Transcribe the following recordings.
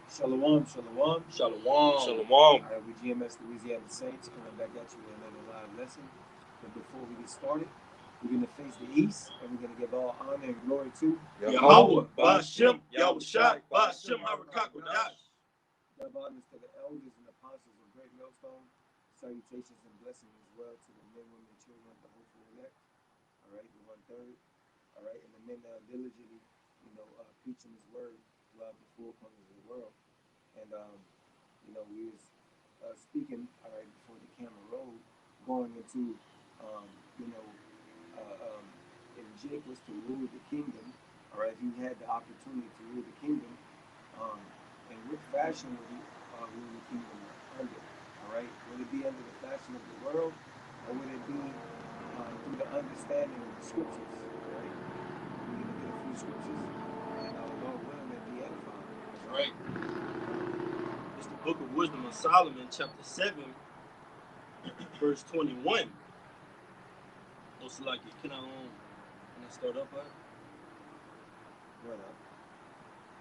Shalom, shalom. Shalom. Shalom. All right, we GmsLouisianaSaints coming back at you with another live lesson. But before we get started, we're going to face the east and we're going to give all honor and glory to Yahweh, Ba'ashem, Yahushai, Ba'ashem, Harakakodash. Give honors to the elders and apostles of Great Millstone. Salutations and blessings as well to the men, women, and children of the hopeful elect. All right, the 1/3. All right, and the men that are diligently, preaching His word throughout the four corners of the world. And we was speaking, all right, before the camera rolled, going into, if Jake was to rule the kingdom, all right, if he had the opportunity to rule the kingdom, in what fashion would he rule the kingdom under? All right, would it be under the fashion of the world, or would it be through the understanding of the scriptures? All right, we're gonna get a few scriptures, and Lord willing, that be edifying. That's right. It's the Book of Wisdom of Solomon, chapter 7, verse 21. Also, like it. Can I start up on it?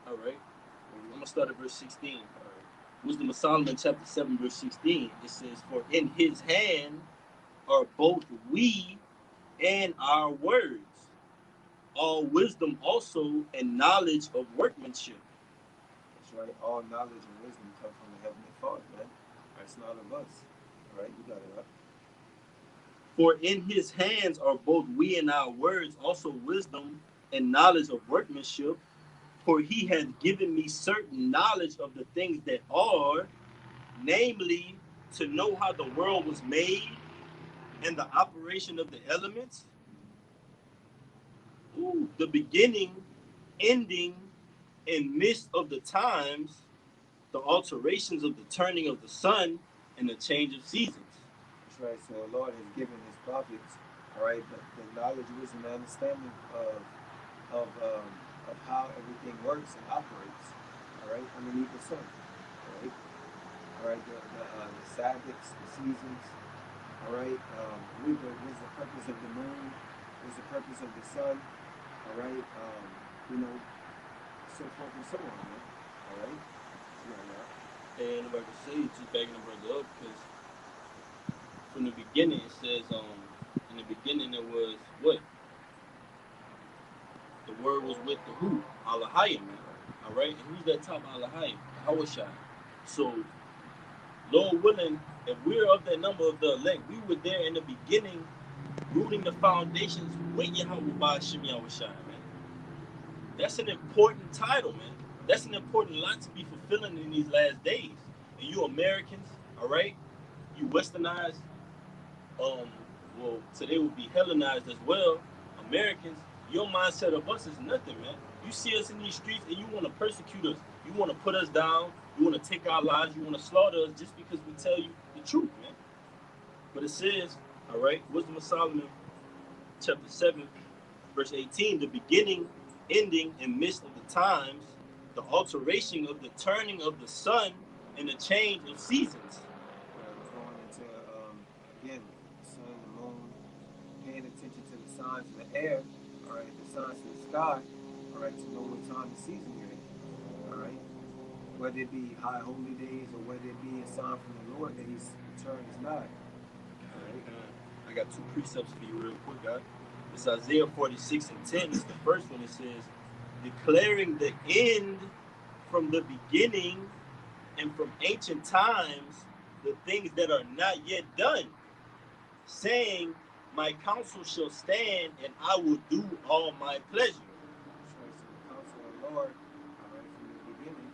All right. I'm gonna start at verse 16. All right. Wisdom of Solomon, chapter 7, verse 16. It says, "For in His hand are both we and our words, all wisdom also and knowledge of workmanship." That's right. All knowledge and wisdom come from the Heavenly Father, man. It's not of us. All right, you got it up. For in His hands are both we and our words, also wisdom and knowledge of workmanship. For He has given me certain knowledge of the things that are, namely, to know how the world was made and the operation of the elements, the beginning, ending, and midst of the times, the alterations of the turning of the sun and the change of seasons. That's right. So the Lord has given His prophets, all right, the knowledge, wisdom, and understanding of how everything works and operates, all right, underneath the sun, all right, the Sabbaths, the seasons, all right, what's the purpose of the moon, what's the purpose of the sun, all right, so forth and so on, man, all right. And if I could say, just backing the brother up, because from the beginning it says, in the beginning it was what? The word was with the who? Allahayim, man. All right, and who's that top Allahayim? Hawashai. So, Lord willing, if we're of that number of the elect, we were there in the beginning, rooting the foundations with Yahweh Ba'ashem Yahushai, man. That's an important title, man. That's an important lot to be fulfilling in these last days. And you Americans, all right, you Westernized, well, today would be Hellenized as well. Americans, your mindset of us is nothing, man. You see us in these streets and you want to persecute us. You want to put us down. You want to take our lives. You want to slaughter us just because we tell you the truth, man. But it says, all right, Wisdom of Solomon, chapter 7, verse 18, the beginning, ending, and midst of the times, the alteration of the turning of the sun and the change of seasons. We're going into, again, the sun, the moon, paying attention to the signs of the air, all right, the signs of the sky, all right, to know what time of season you're in, all right? Whether it be high holy days or whether it be a sign from the Lord that His return is nigh. All right? I got two precepts for you real quick, God. It's Isaiah 46 and 10. It's the first one. It says, declaring the end from the beginning and from ancient times the things that are not yet done, saying, my counsel shall stand and I will do all my pleasure. So the counsel of the Lord, all right, from the beginning,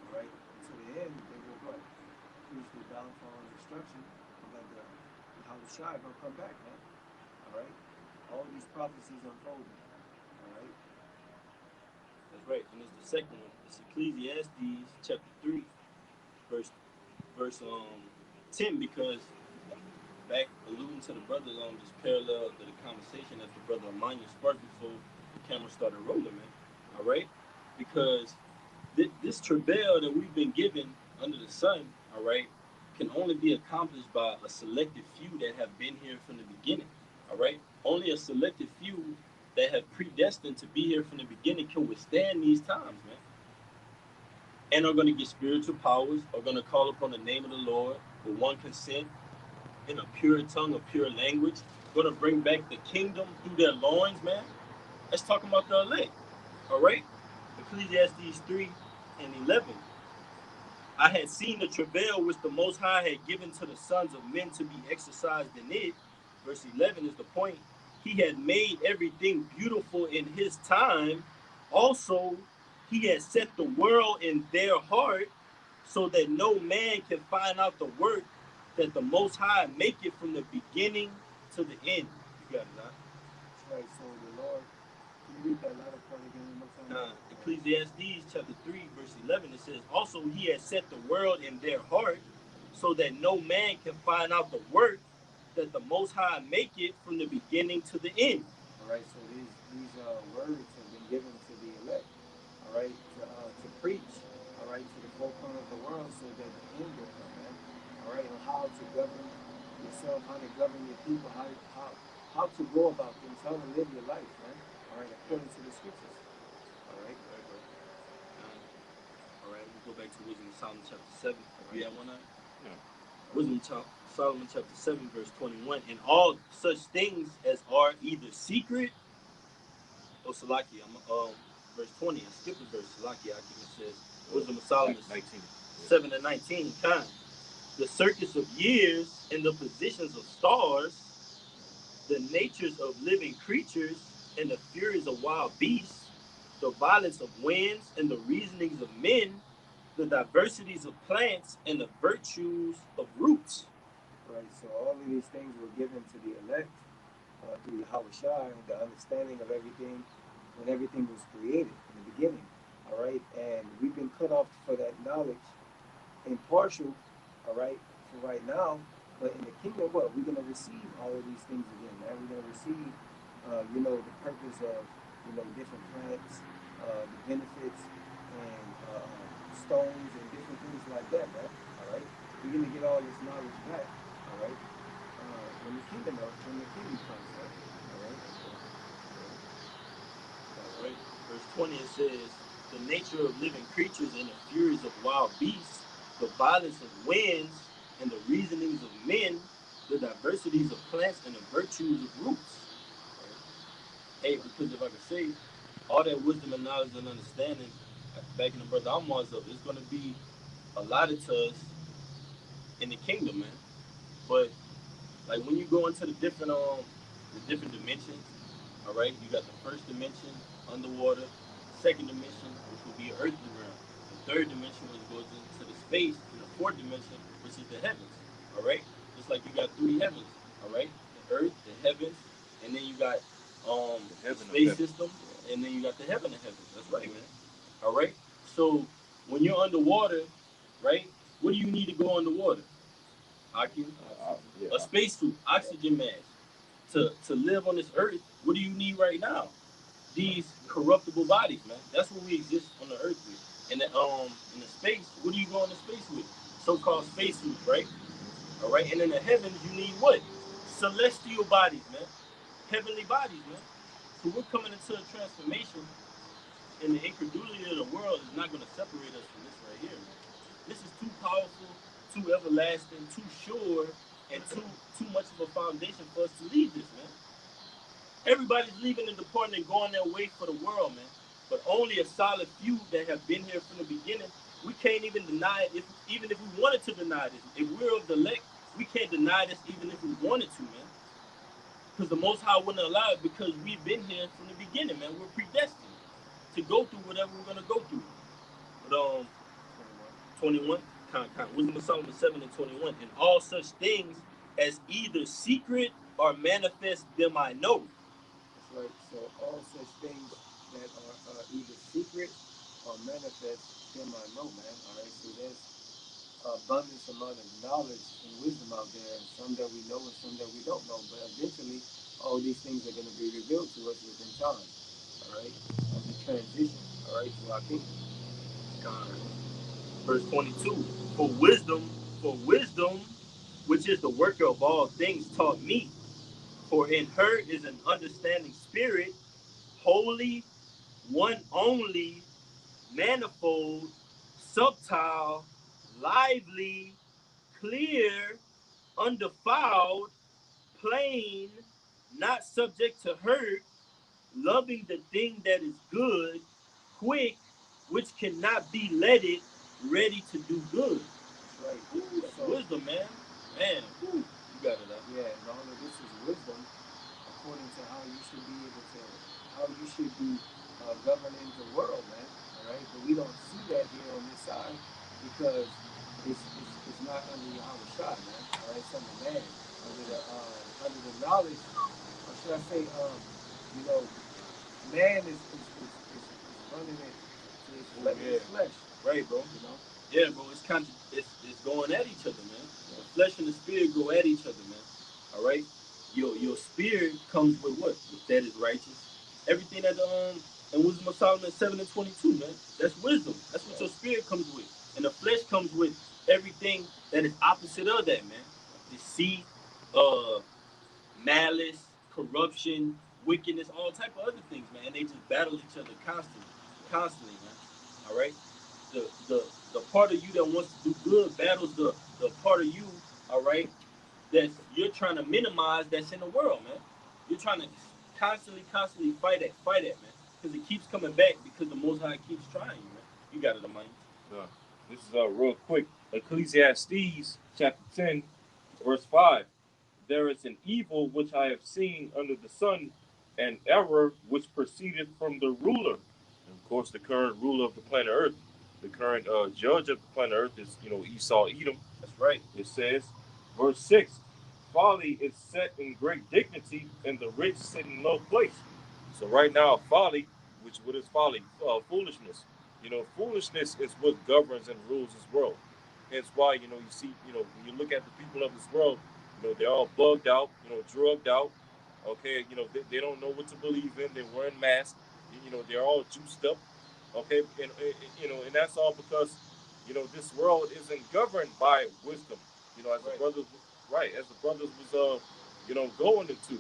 all right, to the end, they will what? Preach the downfall and destruction, and that how the shy gonna come back, man. All right? All these prophecies unfolding. All right? That's right. And it's the second one. It's Ecclesiastes chapter 3, verse 10, because back alluding to the brothers on just parallel to the conversation that the brother Emmanuel sparked before the camera started rolling, man. All right? Because this travail that we've been given under the sun, all right, can only be accomplished by a selected few that have been here from the beginning. All right? Only a selected few that have predestined to be here from the beginning can withstand these times, man. and are going to get spiritual powers, are going to call upon the name of the Lord with one consent in a pure tongue, a pure language, going to bring back the kingdom through their loins, man. Let's talk about the elect, all right? Ecclesiastes 3 and 11. I had seen the travail which the Most High had given to the sons of men to be exercised in it. Verse 11 is the point. He had made everything beautiful in his time. Also, he had set the world in their heart so that no man can find out the work that the Most High make it from the beginning to the end. You got it, huh? That's right. So the Lord, can you read that latter part again one more time? Ecclesiastes chapter 3, verse 11, it says, also he has set the world in their heart so that no man can find out the work that the Most High make it from the beginning to the end. All right, so these words have been given to the elect, all right, to preach, all right, to the four corners of the world so that the end will come, man. All right, on how to govern yourself, how to govern your people, how to go about things, how to live your life, man. All right, according to the scriptures. All right. All right, we'll go back to Wisdom of Solomon chapter 7. You have one eye? Yeah. Wisdom of Solomon chapter 7, verse 21. And all such things as are either secret, Salaki, verse 20. I skipped the verse, Salaki, I think it says, Wisdom of Solomon 19. 7 and 19. Kind. The circuits of years and the positions of stars, the natures of living creatures and the furies of wild beasts, the violence of winds and the reasonings of men, the diversities of plants and the virtues of roots. Right, so all of these things were given to the elect through Yahushua, the understanding of everything when everything was created in the beginning. All right, and we've been cut off for that knowledge impartial, all right, for right now. But in the kingdom, what we're gonna receive all of these things again, man. We're gonna receive, the purpose of, different plants, the benefits, and stones and different things like that, man. All right, we're gonna get all this knowledge back. All right, when the kingdom comes, right? All right. All right. Verse 20 it says, the nature of living creatures and the furies of wild beasts, the violence of winds and the reasonings of men, the diversities of plants and the virtues of roots. Hey, because if I could say, all that wisdom and knowledge and understanding, back in the brother Amar's up, it's going to be allotted to us in the kingdom, man. But like when you go into the different dimensions, all right, you got the first dimension, underwater, second dimension, which will be earthly realm, the third dimension, which goes into the space, and the fourth dimension, which is the heavens, all right. Just like you got three heavens, all right, the earth, the heavens, and then you got the space system, and then you got the heaven of heavens. That's right, man. All right. So when you're underwater, right, what do you need to go underwater? Oxygen, a spacesuit, oxygen mask. To live on this earth, what do you need right now? These corruptible bodies, man. That's what we exist on the earth with. And in the space, what do you go into space with? So-called spacesuits, right? All right. And in the heavens, you need what? Celestial bodies, man. Heavenly bodies, man. So we're coming into a transformation, and the incredulity of the world is not going to separate us from this right here, man. This is too powerful, too everlasting, too sure, and too much of a foundation for us to leave this, man. Everybody's leaving and departing and going their way for the world, man. But only a solid few that have been here from the beginning. We can't even deny it, even if we wanted to deny this. If we're of the elect, we can't deny this even if we wanted to, man. Because the Most High wouldn't allow it because we've been here from the beginning, man. We're predestined to go through whatever we're gonna go through. But 21, Wisdom of Solomon 7 and 21. And all such things as either secret or manifest them I know. That's right. So all such things that are either secret or manifest, them I know, man. All right. So there's abundance amount of knowledge and wisdom out there, and some that we know and some that we don't know. But eventually, all these things are going to be revealed to us within time. All right. Of the transition. All right, to our kingdom. Verse 22. For wisdom, which is the worker of all things, taught me. For in her is an understanding spirit, holy, one only, manifold, subtle, lively, clear, undefiled, plain, not subject to hurt, loving the thing that is good, quick, which cannot be letted, ready to do good. That's right. Ooh, that's So wisdom, man. Man, ooh, you got it out. yeah, and all of this is wisdom according to how you should be able to, how you should be governing the world, man. All right, but we don't see that here on this side because it's not under Yahweh Shai, man. All right, it's under man, under the knowledge, or should I say, you know, man is running it to Yeah. his flesh, Right, bro. you know. Yeah, bro. It's going at each other, man. Yeah. The flesh and the spirit go at each other, man. All right. Your spirit comes with what? That is righteous. Everything that and Wisdom of Solomon 7:22, man. That's wisdom. That's what your spirit comes with, and the flesh comes with everything that is opposite of that, man. Deceit, uh, malice, corruption, wickedness, all type of other things, man. And they just battle each other constantly, man. All right. The part of you that wants to do good battles the part of you, all right, that you're trying to minimize that's in the world, man. You're trying to constantly fight it, man, because it keeps coming back because the Most High keeps trying you, man. You got it, Amani. This is real quick. Ecclesiastes chapter 10, verse 5. There is an evil which I have seen under the sun, an error which proceeded from the ruler. And of course, the current ruler of the planet Earth, the current judge of the planet Earth is, Esau, Edom. That's right. It says, verse 6, folly is set in great dignity, and the rich sit in low place. So right now, folly, what is folly? Foolishness. Foolishness is what governs and rules this world. Hence why, you see, when you look at the people of this world, they're all bugged out, drugged out. Okay, they don't know what to believe in. They're wearing masks. They're all juiced up. Okay, and that's all because, this world isn't governed by wisdom. As the Right. brothers, right, as the brothers was, going into,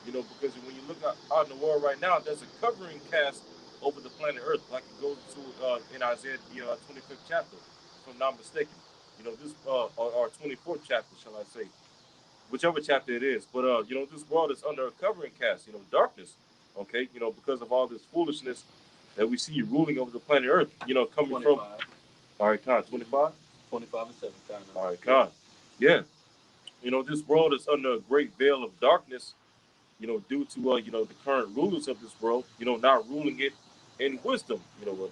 because when you look out in the world right now, there's a covering cast over the planet Earth, like it goes to in Isaiah the 25th chapter, if I'm not mistaken. This or 24th chapter, shall I say? Whichever chapter it is. But this world is under a covering cast, darkness. Okay, because of all this foolishness that we see ruling over the planet Earth, coming 25. from. All right, Con, 25? 25 and 7, kind of. All right, Con. Yeah. This world is under a great veil of darkness, due to the current rulers of this world, not ruling it in wisdom,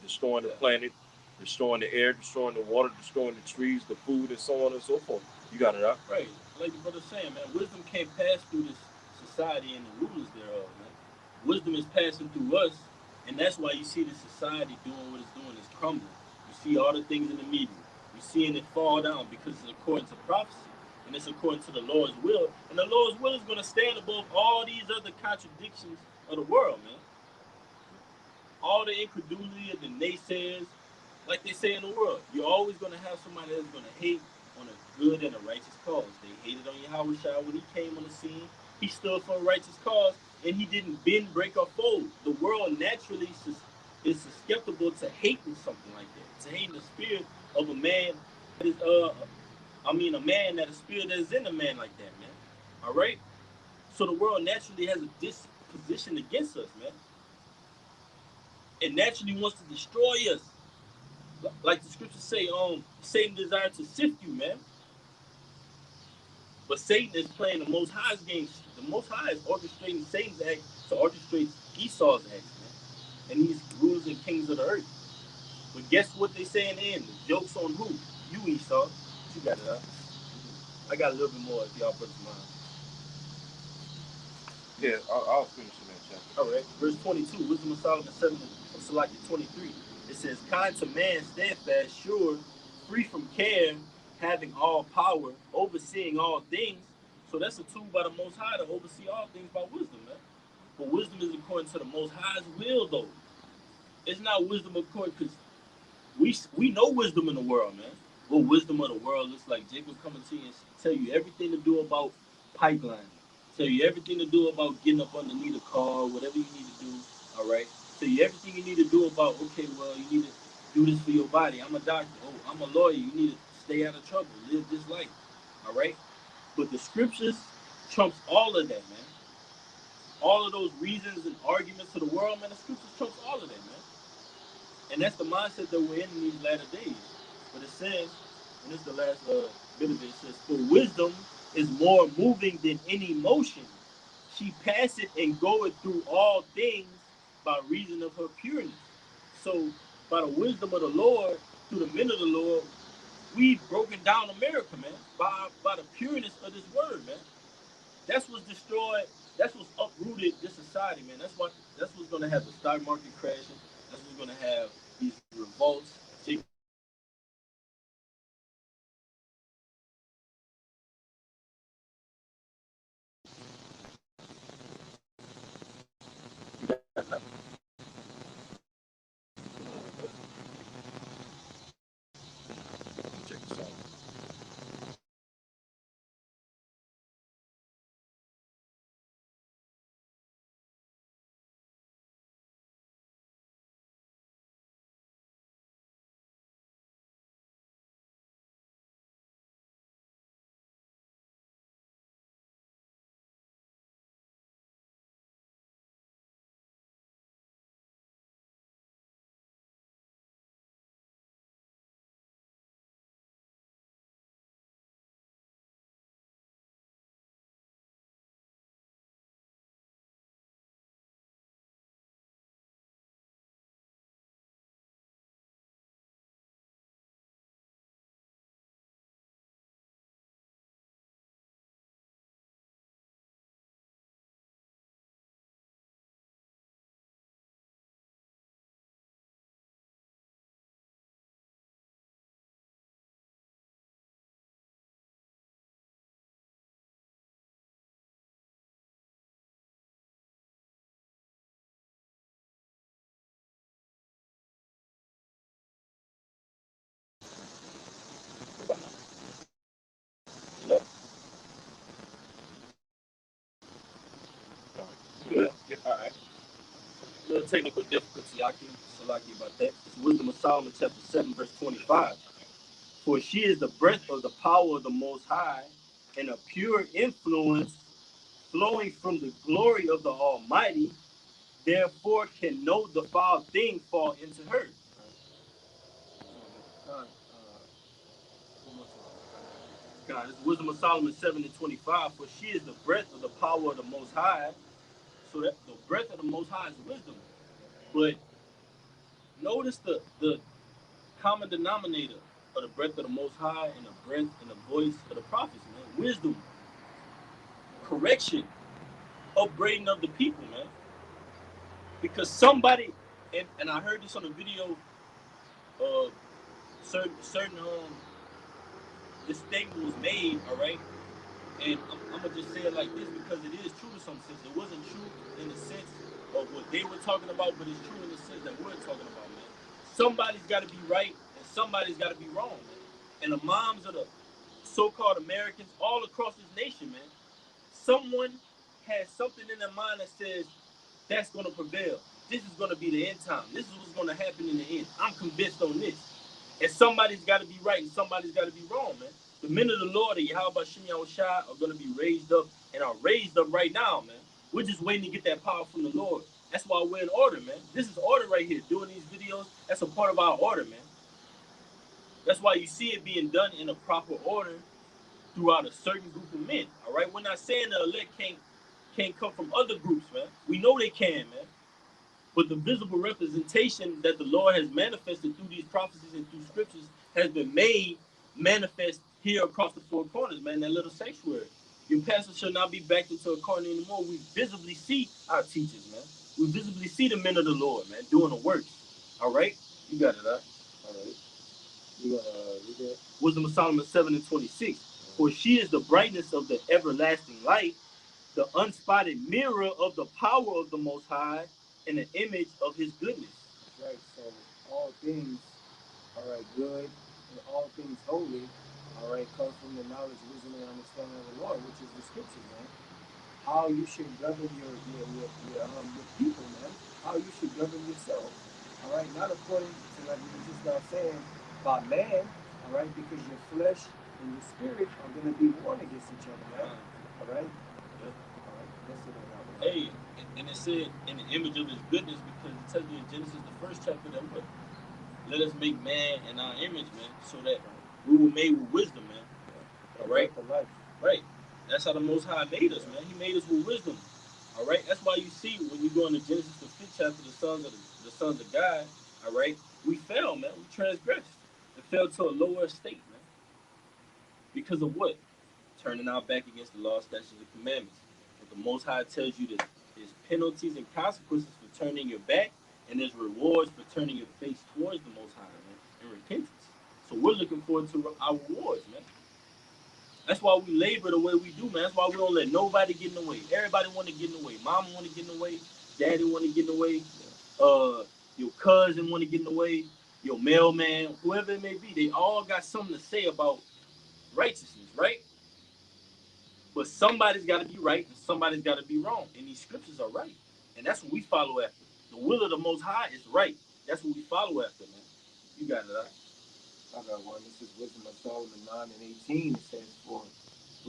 destroying the planet, destroying the air, destroying the water, destroying the trees, the food, and so on and so forth. You got it out. Right. Like the brother saying, man, wisdom can't pass through this society and the rulers thereof, man. Wisdom is passing through us, and that's why you see the society doing what it's doing, it's crumbling. You see all the things in the media. You're seeing it fall down because it's according to prophecy. And it's according to the Lord's will. And the Lord's will is going to stand above all these other contradictions of the world, man. All the incredulity of the naysayers, like they say in the world, you're always going to have somebody that's going to hate on a good and a righteous cause. They hated on Yahweh Shai when he came on the scene. He stood for a righteous cause, and he didn't bend, break, or fold. The world naturally is susceptible to hating something like that, to hating the spirit of a man that is, a man that a spirit that is in a man like that, man. All right? So the world naturally has a disposition against us, man. It naturally wants to destroy us. Like the scriptures say, Satan desired to sift you, man. But Satan is playing the Most High's game. The Most High is orchestrating Satan's act to orchestrate Esau's acts, man. And he's rulers and kings of the earth. But guess what they say in the end? The joke's on who? You, Esau. You got it, huh? I got a little bit more if y'all put it mind. Yeah, I'll finish in that chapter. All right. Verse 22, Wisdom of Solomon 7 of Salaki 23. It says, kind to man, steadfast, sure, free from care, having all power, overseeing all things. So that's a tool by the Most High to oversee all things by wisdom, man. But wisdom is according to the Most High's will, though. It's not wisdom according, because we know wisdom in the world, man. What wisdom of the world looks like. Jacob coming to you and tell you everything to do about pipeline. Tell you everything to do about getting up underneath a car, whatever you need to do, all right? Tell you everything you need to do about, okay, well, you need to Do this for your body. I'm a doctor. Oh, I'm a lawyer. You need to stay out of trouble. Live this life. All right? But the scriptures trumps all of that, man. All of those reasons and arguments to the world, man, the scriptures trumps all of that, man. And that's the mindset that we're in these latter days. But it says, and this is the last bit of it, it says, for wisdom is more moving than any motion. She passeth and goeth through all things by reason of her pureness. So, by the wisdom of the Lord, through the men of the Lord, we've broken down America, man, by the pureness of this word, man. That's what's destroyed. That's what's uprooted this society, man. That's what's gonna have the stock market crashing. That's what's gonna have these revolts taking place. That's what's gonna have Check this out. Good. Yeah. All right. A little technical difficulty, Aki. Salaki about that. It's Wisdom of Solomon, chapter 7, verse 25. For she is the breath of the power of the Most High and a pure influence flowing from the glory of the Almighty. Therefore, can no defiled thing fall into her. God, it's Wisdom of Solomon 7 and 25. For she is the breath of the power of the Most High. So that the breath of the Most High is wisdom. But notice the common denominator of the breath of the Most High and the breath and the voice of the prophets, man. Wisdom, correction, upbraiding of the people, man. Because somebody, and I heard this on a video, certain this statement was made, all right. And I'm gonna just say it like this because it is true to some sense. It wasn't true in the sense of what they were talking about, but it's true in the sense that we're talking about, man. Somebody's got to be right and somebody's got to be wrong, man. And the moms of the so-called Americans all across this nation, man, someone has something in their mind that says that's going to prevail. This is going to be the end time. This is what's going to happen in the end. I'm convinced on this. And somebody's got to be right and somebody's got to be wrong, man. The men of the Lord, the Yahweh Shem Yahushua, are going to be raised up and are raised up right now, man. We're just waiting to get that power from the Lord. That's why we're in order, man. This is order right here. Doing these videos, that's a part of our order, man. That's why you see it being done in a proper order throughout a certain group of men. All right, we're not saying the elect can't come from other groups, man. We know they can, man. But the visible representation that the Lord has manifested through these prophecies and through scriptures has been made manifest here across the four corners, man. That little sanctuary. Your pastor shall not be backed into a corner anymore. We visibly see our teachers, man. We visibly see the men of the Lord, man, doing the work. All right, you got it, huh? All right. You got read that. Wisdom of Solomon 7 and 26. For she is the brightness of the everlasting light, the unspotted mirror of the power of the Most High, and an image of His goodness. Right. So all things, all right, good, and all things holy, all right, come from the knowledge, wisdom, and understanding of the Lord, which is the scriptures, man. How you should govern your people, man. How you should govern yourself. all right, not according to, like we were just now saying, by man, all right, because your flesh and your spirit are going to be warned against each other, man. All right, Yeah. all right, that's it on that one. Hey, and it said in the image of his goodness, because it tells you in Genesis, the first chapter, that what? Let us make man in our image, man, so that we were made with wisdom, man. All right? Breath of life. Right. That's how the Most High made us, man. He made us with wisdom. All right. That's why you see when you go into Genesis the fifth chapter, the sons of God. All right. We fell, man. We transgressed and fell to a lower state, man. Because of what? Turning our back against the law, statutes, and commandments. But the Most High tells you that there's penalties and consequences for turning your back, and there's rewards for turning your face towards the Most High, man, in repentance. So we're looking forward to our rewards, man. That's why we labor the way we do, man. That's why we don't let nobody get in the way. Everybody want to get in the way. Mama want to get in the way. Daddy want to get in the way. Your cousin want to get in the way. Your mailman, whoever it may be, they all got something to say about righteousness, right? But somebody's got to be right and somebody's got to be wrong. And these scriptures are right. And that's what we follow after. The will of the Most High is right. That's what we follow after, man. You got it, right? I got one. This is Wisdom of Solomon 9 and 18. It says, for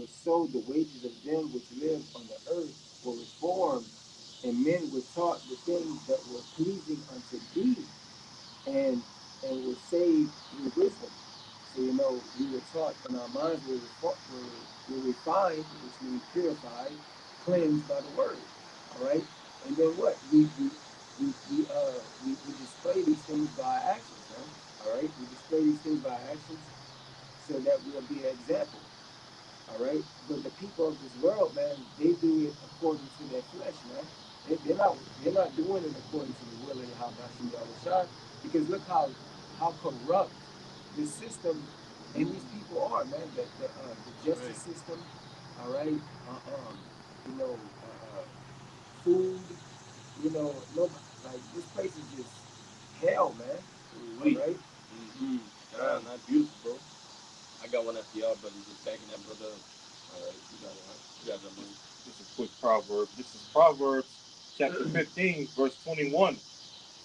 so the wages of them which live on the earth were reformed, and men were taught the things that were pleasing unto thee, and were saved through wisdom. So we were taught, and our minds were refined, which means purified, cleansed by the word. All right, and then what? We display these things by our actions, man. All right, we display these things by our actions so that we'll be an example. All right, but the people of this world, man, they do it according to their flesh, man. They're not doing it according to the will of Yahweh Shah, because look how corrupt this system and these people are, man. The justice system, all right. You know, food. No, like this place is just hell, man. We. All right. Mm-hmm. God, not beautiful, bro. I got one after y'all, brothers. Just backing that brother up. All right, you got it. You got that, man. This is a quick proverb. This is Proverbs chapter 15, verse 21.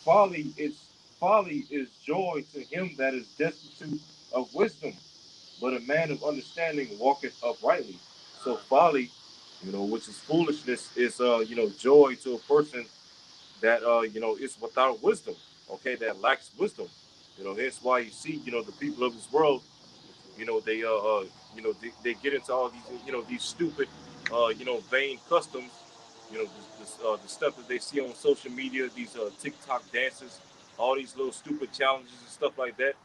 Folly is joy to him that is destitute of wisdom, but a man of understanding walketh uprightly. So folly, which is foolishness, is joy to a person that is without wisdom. Okay, that lacks wisdom. Hence why you see the people of this world. They they get into all these these stupid vain customs. The stuff that they see on social media, these TikTok dances, all these little stupid challenges and stuff like that.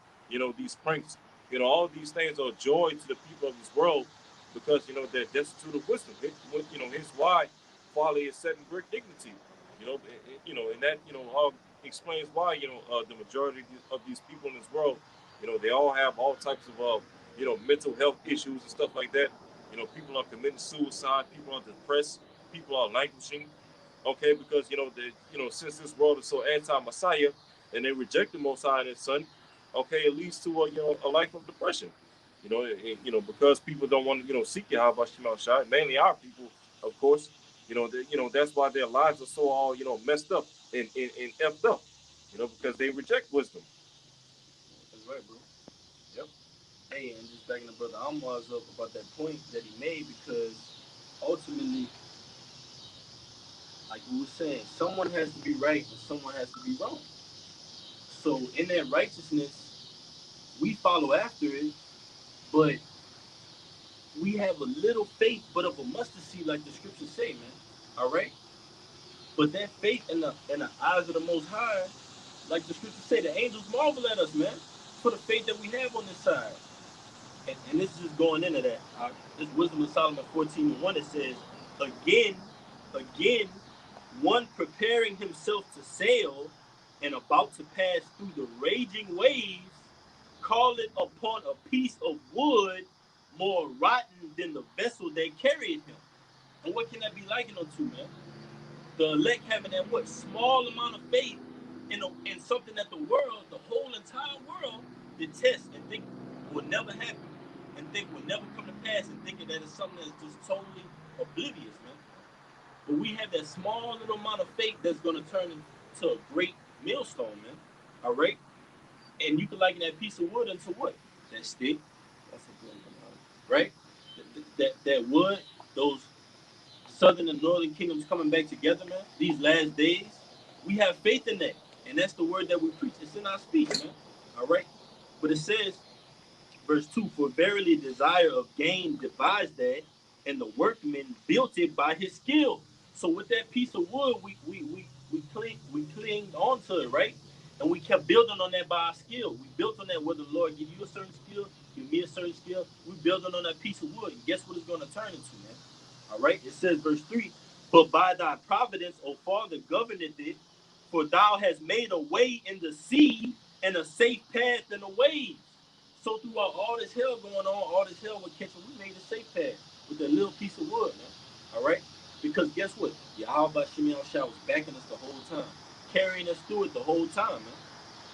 These pranks. All these things are joy to the people of this world because they're destitute of wisdom. Hence why folly is set in great dignity. And that all explains why the majority of these people in this world, they all have all types of mental health issues and stuff like that. People are committing suicide, people are depressed, people are languishing. Okay, because since this world is so anti-Messiah and they reject the Most High and His Son, okay, it leads to a life of depression. Because people don't want to seek Yahweh Shema Shai, mainly our people, of course. That's why their lives are so all messed up and effed up. Because they reject wisdom. That's right, bro. Yep. Hey, and just backing the brother Amwaz up about that point that he made, because ultimately, like we were saying, someone has to be right and someone has to be wrong. So in that righteousness, we follow after it, but we have a little faith, but of a mustard seed, like the scriptures say, man. All right. But that faith in the eyes of the Most High, like the scriptures say, the angels marvel at us, man, for the faith that we have on this side. And this is just going into that. This Wisdom of Solomon 14:1, it says, again, one preparing himself to sail and about to pass through the raging waves, call it upon a piece of wood more rotten than the vessel that carried him. And what can that be likened unto, man? The elect having that what small amount of faith in something that the world, the whole entire world, detests and think will never happen, and think will never come to pass, and thinking that it's something that's just totally oblivious, man. But we have that small little amount of faith that's going to turn into a great millstone, man. All right, and you can liken that piece of wood into what? That stick. That's a good one. Right? That wood, those southern and northern kingdoms coming back together, man. These last days, we have faith in that, and that's the word that we preach. It's in our speech, man. All right, but it says, verse 2: For verily desire of gain devised that, and the workman built it by his skill. So with that piece of wood, we clinged onto it, right? And we kept building on that by our skill. We built on that, whether the Lord give you a certain skill, give me a certain skill. We building on that piece of wood. And guess what it's going to turn into, man? All right. It says, verse 3: But by thy providence, O Father, governeth it, for thou hast made a way in the sea and a safe path in the waves. So throughout all this hell going on, all this hell with catching, we made a safe path with that little piece of wood, man. All right? Because guess what? Yahweh Shemiel Shah was backing us the whole time, carrying us through it the whole time, man.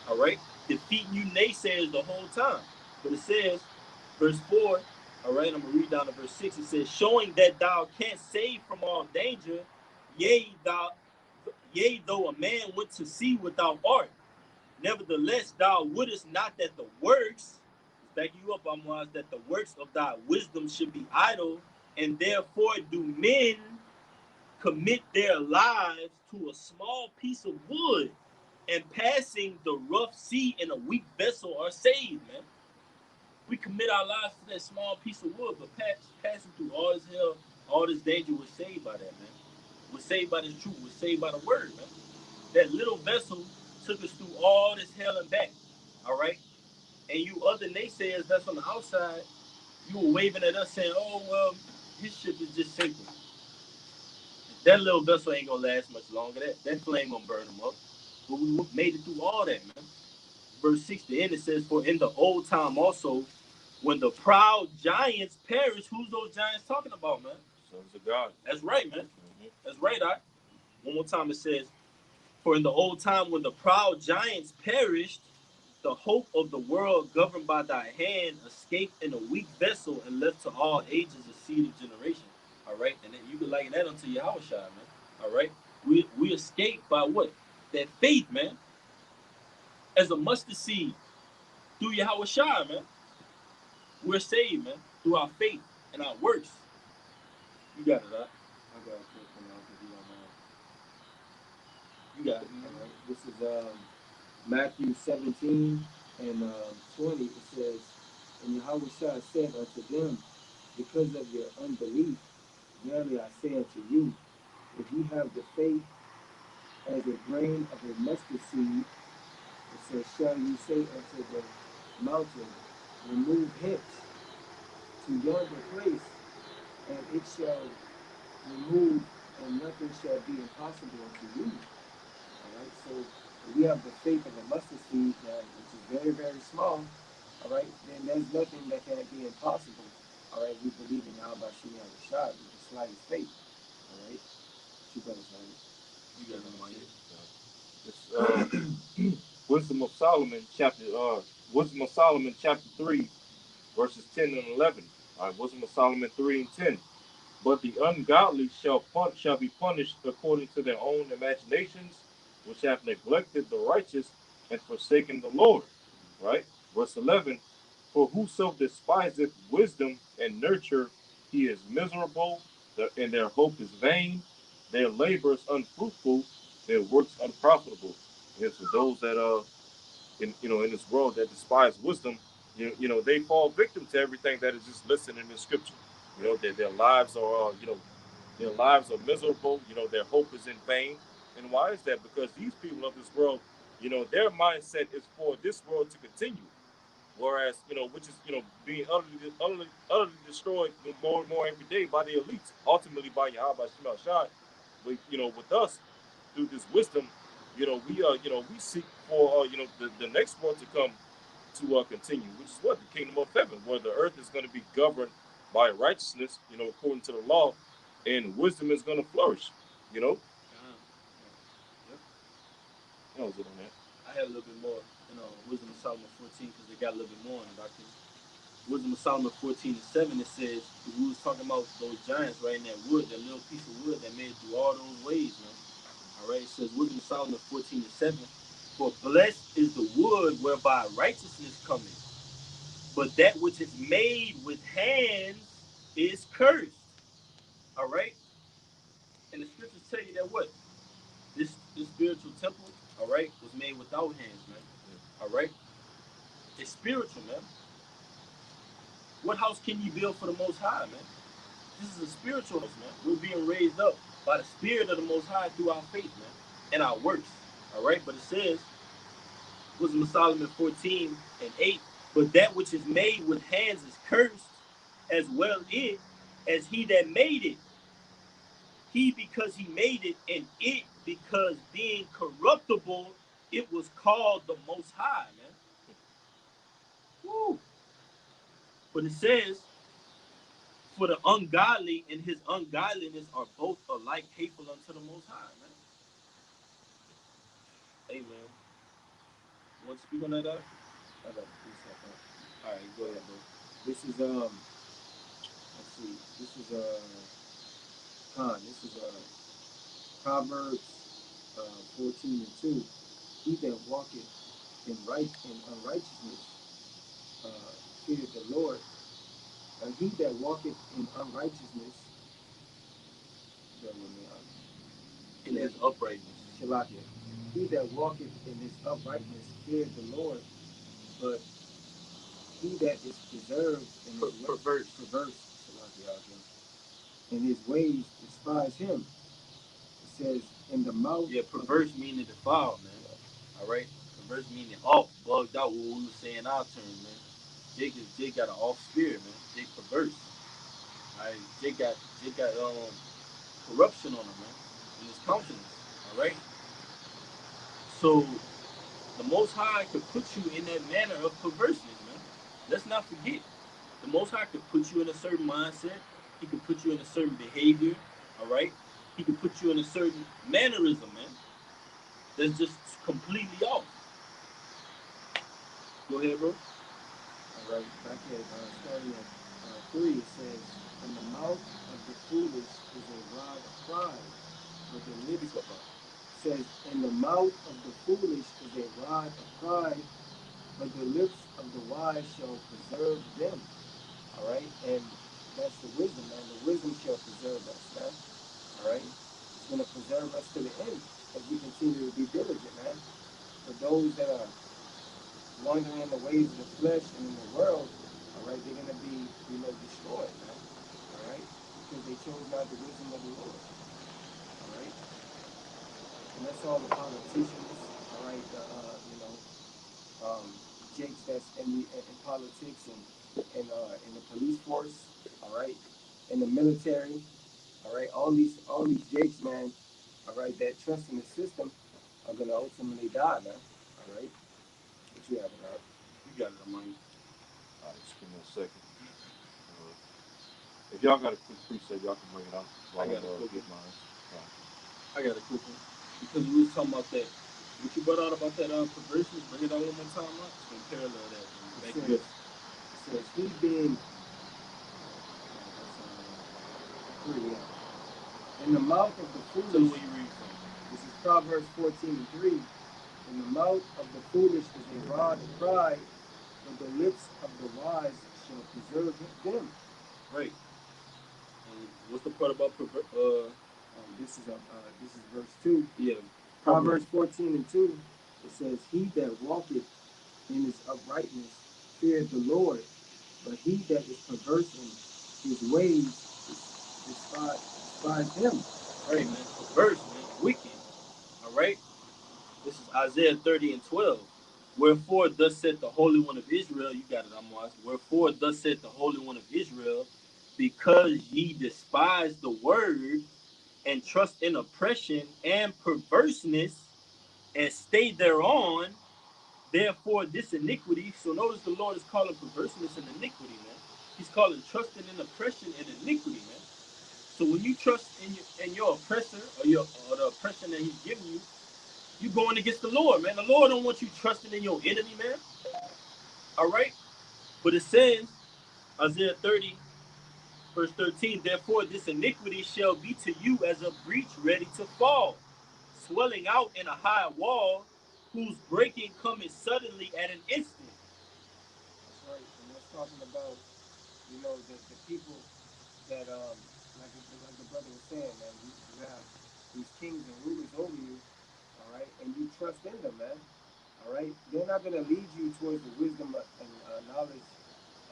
All right? Defeating you naysayers the whole time. But it says, verse 4, all right, I'm going to read down to verse 6. It says, showing that thou canst save from all danger, yea, though a man went to sea without art, nevertheless, thou wouldest not that the works, back you up, Amwaz, that the works of thy wisdom should be idle, and therefore do men commit their lives to a small piece of wood, and passing the rough sea in a weak vessel are saved, man. We commit our lives to that small piece of wood, but passing through all this hell, all this danger was saved by that, man. Was saved by this truth, was saved by the word, man. That little vessel took us through all this hell and back, all right? And you other naysayers that's on the outside, you were waving at us saying, oh, well, his ship is just sinking. That little vessel ain't gonna last much longer. That flame gonna burn them up. But we made it through all that, man. Verse 6, the end, it says, for in the old time also, when the proud giants perish, who's those giants talking about, man? Sons of God. That's right, man. That's right, all right. One more time it says, for in the old time when the proud giants perished, the hope of the world governed by thy hand escaped in a weak vessel and left to all ages a seed of generation. All right, and then you can liken that unto Yahweh Shai, man. All right, we escaped by what? That faith, man. As a mustard seed through Yahweh Shai, man. We're saved, man, through our faith and our works. You got it, huh? I got a quick one out if you don't mind. You got it. All right. This is Matthew 17 and 20. It says, and Yahweh Shai said unto them, because of your unbelief, verily I say unto you, if you have the faith as a grain of a mustard seed, it says, shall you say unto the mountain, remove hence to yonder place, and it shall remove, and nothing shall be impossible unto you. All right, so if we have the faith of a mustard seed, which is very, very small, all right, then there's nothing that can be impossible. All right, we believe in Yahweh Shemi Rashad with the slightest faith. All right, you better say it. You got it, Mike. It's Wisdom of Solomon, chapter 3, verses 10 and 11. All right, Wisdom of Solomon 3 and 10. But the ungodly shall be punished according to their own imaginations, which have neglected the righteous and forsaken the Lord. Right? Verse 11. For whoso despiseth wisdom and nurture, he is miserable, and their hope is vain, their labor is unfruitful, their works unprofitable. Yes, for those that in this world that despise wisdom, they fall victim to everything that is just listed in the scripture. Their lives are their lives are miserable. Their hope is in vain. And why is that? Because these people of this world, their mindset is for this world to continue. Whereas, which is, being utterly destroyed more and more every day by the elites, ultimately by Yahweh Shema Shai. But, with us, through this wisdom, we seek for, the next world to come to continue, which is what? The kingdom of heaven, where the earth is going to be governed by righteousness, according to the law, and wisdom is going to flourish, Yep. That was it on that. I had a little bit more, Wisdom of Solomon 14, because they got a little bit more on it, Doctor. Wisdom of Solomon 14 and 7, it says, we was talking about those giants right in that wood, that little piece of wood that made it through all those ways, man. All right, it says, Wisdom of Solomon 14 and 7, For blessed is the wood whereby righteousness cometh, but that which is made with hands is cursed. All right? And the scriptures tell you that what? This spiritual temple, all right, was made without hands, man. All right? It's spiritual, man. What house can you build for the Most High, man? This is a spiritual house, man. We're being raised up by the Spirit of the Most High through our faith, man, and our works. All right? But it says, Wisdom of Solomon 14:8, but that which is made with hands is cursed, as well it as he that made it. He because he made it, and it because being corruptible, it was called the Most High, man. Woo. But it says, for the ungodly and his ungodliness are both alike hateful unto the Most High, man. Hey, man. You want to speak on that, Doc? I got a precept, huh? All right, go ahead, bro. This is let's see. This is This is Proverbs 14:2. He that walketh in unrighteousness feareth the Lord, and he that walketh in unrighteousness, In his uprightness. Shalakia. He that walketh in his uprightness feareth the Lord, but he that is preserved in his perverse, Shalakia, in his ways despise him. It says, in the mouth. Yeah, perverse meaning defiled, man. All right, perverse meaning off, bugged out. What we were saying our term, man. Jake got an off spirit, man. Jake perverse. All right, Jake got corruption on him, man, in his countenance. All right. So the Most High could put you in that manner of perverseness, man. Let's not forget, the Most High could put you in a certain mindset. He could put you in a certain behavior. All right. He could put you in a certain mannerism, man. That's just completely off. Go ahead, bro. All right, back at starting at 3, it says, in the mouth of the foolish is a rod of pride, but the lips of says, in the mouth of the foolish is a rod of pride, but the lips of the wise shall preserve them. All right, and that's the wisdom, man. The wisdom shall preserve us, man. All right, it's going to preserve us to the end as we continue to be diligent, man. For those that are wandering in the ways of the flesh and in the world, all right, they're going to be, destroyed, man. All right, because they chose not the wisdom of the Lord. All right, and that's all the politicians. All right, jakes that's in politics and in the police force. All right, in the military. All right, all these jakes, man. All right, that trust in the system are going to ultimately die, man. All right, what you have about? You got it on mine. All right, just give me a second. If y'all got a quick preset, y'all can bring it out while I get mine. I got a quick one. Because we was talking about that. What you brought out about that perversion, bring it out one more time, right? It's going to parallel that. It says he being in the mouth of the foolish. Tell me where you read from. This is Proverbs 14:3. In the mouth of the foolish is a rod of pride, but the lips of the wise shall preserve them. Right. And what's the part about this is verse 2. Yeah. Proverbs 14:2. It says, he that walketh in his uprightness feareth the Lord, but he that is perverse in his ways despise him. Right, man. Perverse, man. Wicked. All right. This is Isaiah 30:12. Wherefore, thus said the Holy One of Israel, you got it, Amos. Wherefore, thus said the Holy One of Israel, because ye despise the word and trust in oppression and perverseness and stay thereon, therefore this iniquity. So notice the Lord is calling perverseness and iniquity, man. He's calling trusting in oppression and iniquity, man. So when you trust in your oppressor or the oppression that he's giving you, you going against the Lord, man. The Lord don't want you trusting in your enemy, man. All right? But it says, Isaiah 30, verse 13, therefore this iniquity shall be to you as a breach ready to fall, swelling out in a high wall, whose breaking cometh suddenly at an instant. That's right. And that's talking about, the people that, like the brother was saying, man, you have these kings and rulers over you, all right, and you trust in them, man, all right. They're not going to lead you towards the wisdom and knowledge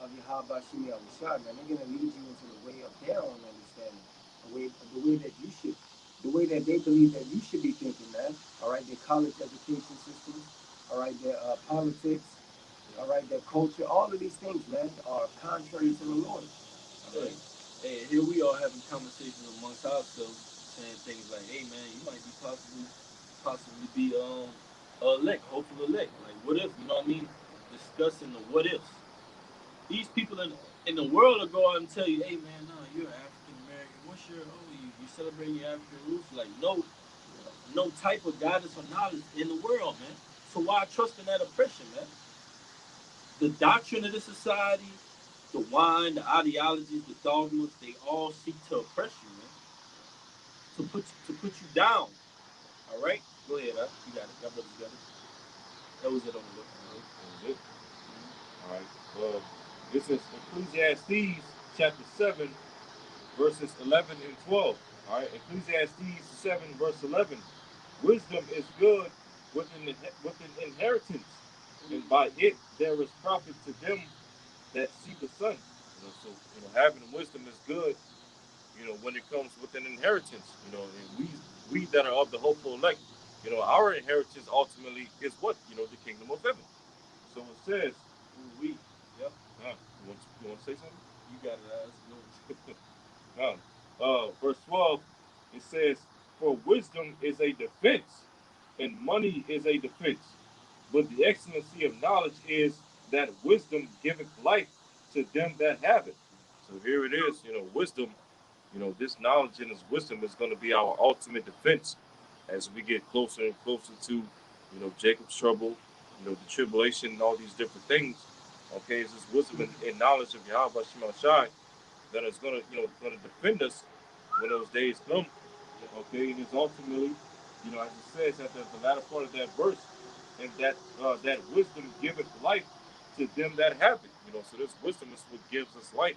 of Yahweh Shemi Awashad, man. They're going to lead you into the way of their own understanding, the way that you should, the way that they believe that you should be thinking, man. All right, their college education systems, all right, their politics, all right, their culture, all of these things, man, are contrary to the Lord. All Hey, right. hey, here we are having conversations amongst ourselves, saying things like, "Hey, man, you might be possibly be elect, hopeful elect. Like, what if? You know what I mean? Discussing the what ifs. These people in the world will go out and tell you, "Hey, man, no, you're African American. What's your you celebrating your African roots? Like, no type of guidance or knowledge in the world, man. So why trust in that oppression, man? The doctrine of the society, the wine, the ideologies, the dogmas, they all seek to oppress you, man. To put you down. All right, go ahead, you got it. Y'all brothers got it. That was it over there. That was it. All right. This is Ecclesiastes chapter 7, verses 11 and 12. All right. Ecclesiastes 7, verse 11. Wisdom is good with an inheritance, and by it there is profit to them that seek the sun. So having wisdom is good. When it comes with an inheritance. And we that are of the hopeful elect. Our inheritance ultimately is what the kingdom of heaven. So it says, Ooh, we, yep, you want to say something? you got it. Let's go. Verse 12, it says, "For wisdom is a defense, and money is a defense. But the excellency of knowledge is that wisdom giveth life to them that have it." So here it is, wisdom, this knowledge and this wisdom is going to be our ultimate defense as we get closer and closer to, Jacob's trouble, the tribulation and all these different things. Okay, it's this wisdom and knowledge of Yahweh Shema Shai that is gonna, gonna defend us when those days come. Okay, and it's ultimately, as it says at the latter part of that verse, and that wisdom giveth life to them that have it. So this wisdom is what gives us life.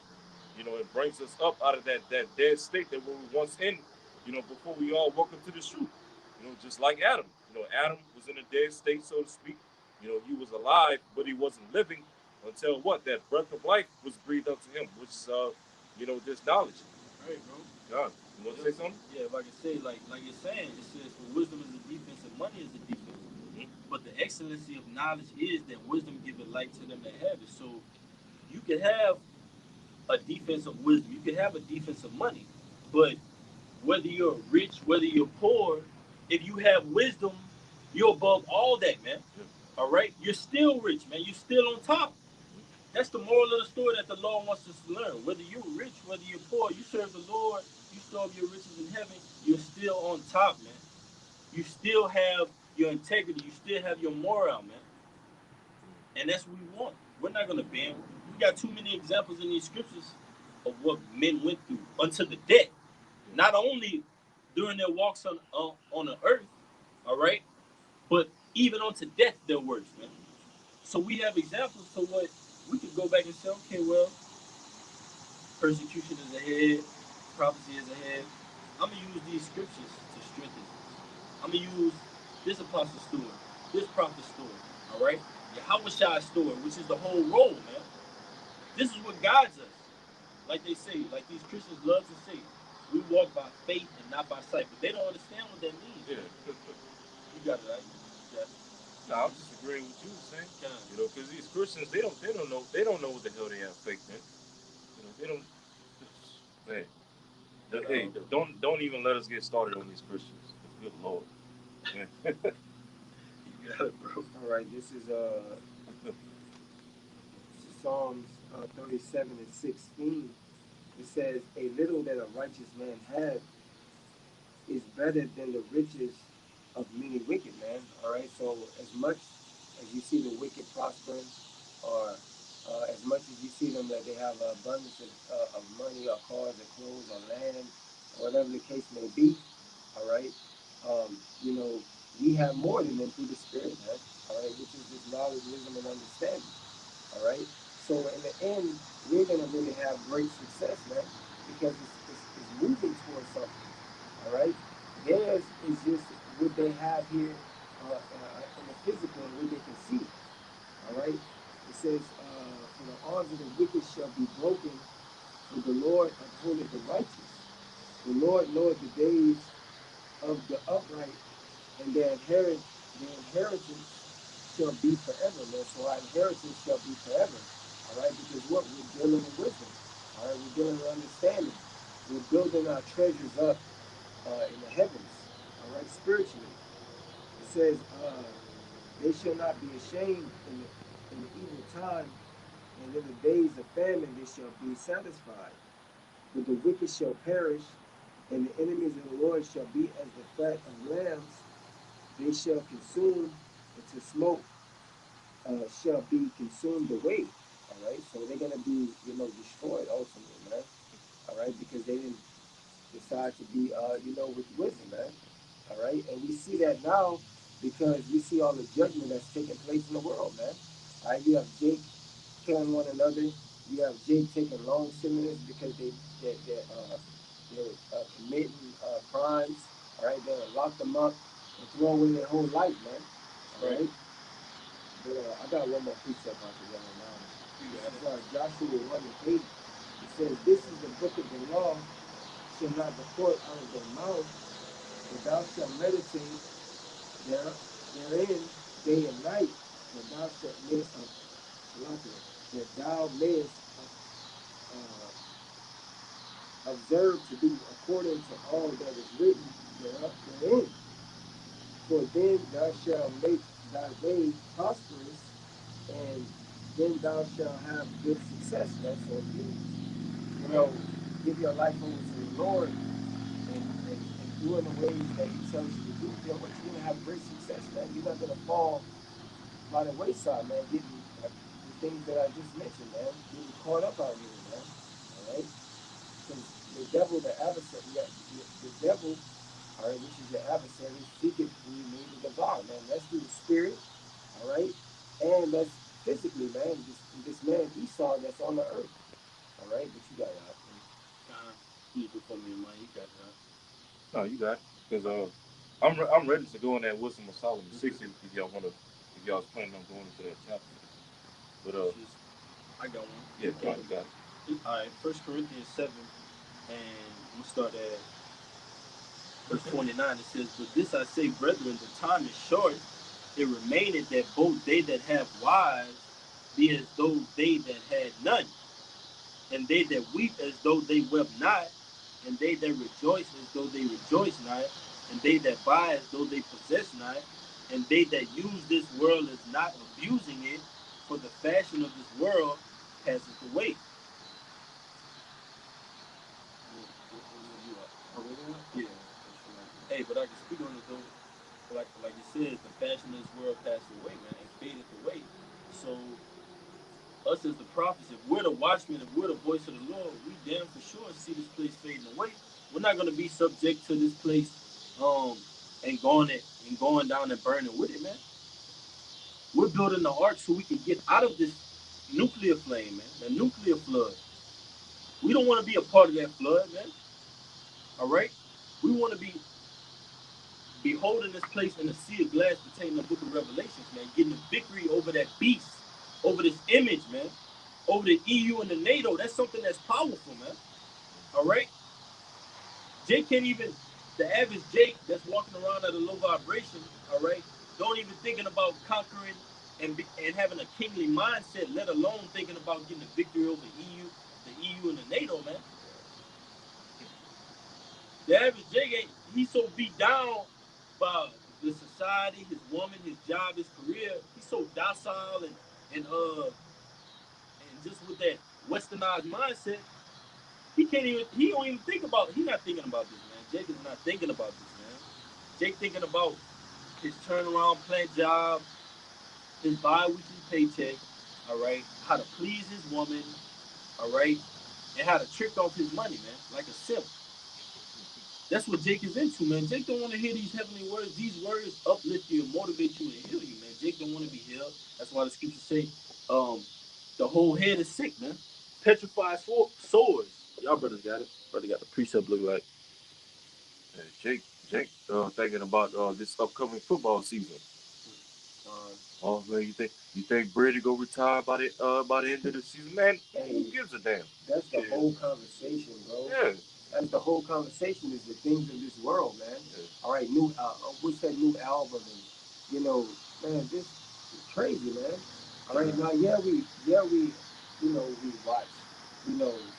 It brings us up out of that dead state that we were once in. Before we all woke up to the truth. Just like Adam. Adam was in a dead state, so to speak. He was alive, but he wasn't living until what? That breath of life was breathed unto him, which is this knowledge. All right, bro. God, you want to say something? Yeah, if I can say, like you're saying, it says, "For wisdom is the defense, and money is the defense." Mm-hmm. But the excellency of knowledge is that wisdom giveth light to them that have it. So you can have a defense of wisdom, you can have a defense of money, but whether you're rich, whether you're poor, if you have wisdom, you're above all that, man. Yeah. All right, you're still rich, man. You're still on top. That's the moral of the story that the Lord wants us to learn. Whether you're rich, whether you're poor, you serve the Lord, you store up your riches in heaven, you're still on top, man. You still have your integrity, you still have your moral, man. And that's what we want. We're not going to bend. We got too many examples in these scriptures of what men went through unto the death. Not only during their walks on the earth, all right, but even unto death, their works, man. So we have examples to what we could go back and say, okay, well, persecution is ahead, prophecy is ahead. I'm gonna use these scriptures to strengthen this. I'm gonna use this apostle story, this prophet story, all right? Yahweh Shai's story, which is the whole role, man. This is what guides us. Like they say, like these Christians love to say, we walk by faith and not by sight, but they don't understand what that means. Yeah. You got it, right? You got it. No, I'm just agreeing with you, saying. Kind Because these Christians, they don't know what the hell they have faith, man. They don't. Man, hey, don't even let us get started on these Christians. Good Lord. Man. you got it, bro. All right. This is Psalms 37 and 16. It says, "A little that a righteous man had is better than the riches of many wicked men." All right. So as much as you see the wicked prospering, or as much as you see them that they have an abundance of money or cars or clothes or land or whatever the case may be, all right. You know, we have more than them through the Spirit, man. All right, which is this knowledge, wisdom, and understanding. All right. So in the end, we're gonna really have great success, man, because it's moving towards something. All right. Theirs is just what they have here in the physical and what they can see. All right. It says, "For the arms of the wicked shall be broken, for the Lord upholdeth the righteous. The Lord knoweth the days of the upright, and their inheritance shall be forever, man." So our inheritance shall be forever. All right, because what we're dealing in wisdom. All right, we're dealing in understanding. We're building our treasures up in the heavens. All right, spiritually. It says, "They shall not be ashamed in the evil time, and in the days of famine they shall be satisfied. But the wicked shall perish, and the enemies of the Lord shall be as the fat of lambs. They shall consume into smoke, shall be consumed away." All right, so they're gonna be, destroyed ultimately, man. All right, because they didn't decide to be, with wisdom, man. All right, and we see that now because we see all the judgment that's taking place in the world, man. All right, you have Jake killing one another. You have Jake taking long sentences because they're committing crimes. All right, they'll lock them up and throw away their whole life, man. All Right. right. But I got one more precept out for y'all now. You This got is it. Joshua 1 and 8. It says, "This is the book of the law, shall not depart out of their mouth, but thou shalt meditate there, therein day and night, that thou shalt make that thou mayest observe to do according to all that is written therein. For then thou shalt make thy way prosperous, and then thou shalt have good success, man." So if give your life over to the Lord and doing the ways that He tells you to do, then what you're gonna have great success, man. You're not gonna fall by the wayside, man. Getting the things that I just mentioned, man. Getting caught up out here, man. All right, because the devil, the adversary, the devil, all right, which is your adversary, seeketh who he may devour, man. That's through the spirit, all right, and that's physically, man. This man Esau that's on the earth, all right. But you got out. You before me, man. You got that. No, you got it. Because I'm ready to go in that Wisdom of Solomon 6 if y'all want to, if y'all's planning on going into that chapter. But I got one. yeah, Okay. you got it. All right. First Corinthians 7, and we start at verse 29. It says, "But this I say, brethren, the time is short. It remaineth that both they that have wives be as though they that had none, and they that weep as though they wept not, and they that rejoice as though they rejoice not, and they that buy as though they possess not, and they that use this world as not abusing it, for the fashion of this world passeth away." Yeah. Hey, but I can speak on it though. Like you said, the fashion of this world passed away, man, and faded away. So us as the prophets, if we're the watchmen, if we're the voice of the Lord, we damn for sure see this place fading away. We're not gonna be subject to this place, and going down and burning with it, man. We're building the ark so we can get out of this nuclear flame, man, the nuclear flood. We don't want to be a part of that flood, man. All right, we want to be holding this place in a sea of glass pertaining to the book of Revelations, man, getting the victory over that beast, over this image, man, over the EU and the NATO. That's something that's powerful, man. All right? Jake can't even, the average Jake that's walking around at a low vibration, all right, don't even thinking about conquering and having a kingly mindset, let alone thinking about getting a victory over the EU and the NATO, man. The average Jake ain't, he's so beat down by the society, his woman, his job, his career. He's so docile and just with that westernized mindset, he don't even think about, he's not thinking about this, man. Jake is not thinking about this, man. Jake thinking about his turnaround plant job, his bi-weekly paycheck, all right, how to please his woman, all right, and how to trick off his money, man, like a simp. That's what Jake is into, man. Jake don't want to hear these heavenly words. These words uplift you and motivate you and heal you, man. Jake don't want to be healed. That's why the scriptures say, the whole head is sick, man. Petrified sores. Y'all brothers got it. Brother got the precept look like. Jake, thinking about this upcoming football season. Oh man, you think Brady go retire by the end of the season, man? Hey, who gives a damn? That's the whole conversation, bro. Yeah. That's the whole conversation is the things of this world, man. Yeah. All right, what's that new album? And man, this is crazy, man. All right, now, we watch,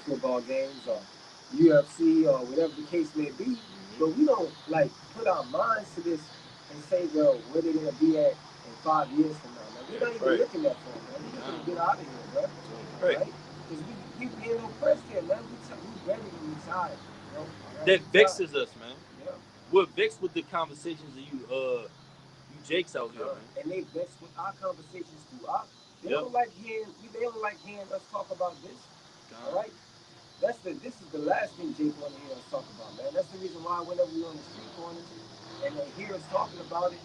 football games or UFC or whatever the case may be, but we don't like put our minds to this and say, well, where they gonna be at in 5 years from now? Man, we're not even looking that far, man. We're gonna get out of here, bro. Right? Because we getting oppressed here, man. We ready to retire, bro. That vexes us, man. Yeah. We're vexed with the conversations of you Jakes out here, man. And they vexed with our conversations too. They don't like hearing us talk about this. All right. This is the last thing Jake want to hear us talk about, man. That's the reason why whenever we're on the street corners and they hear us talking about it,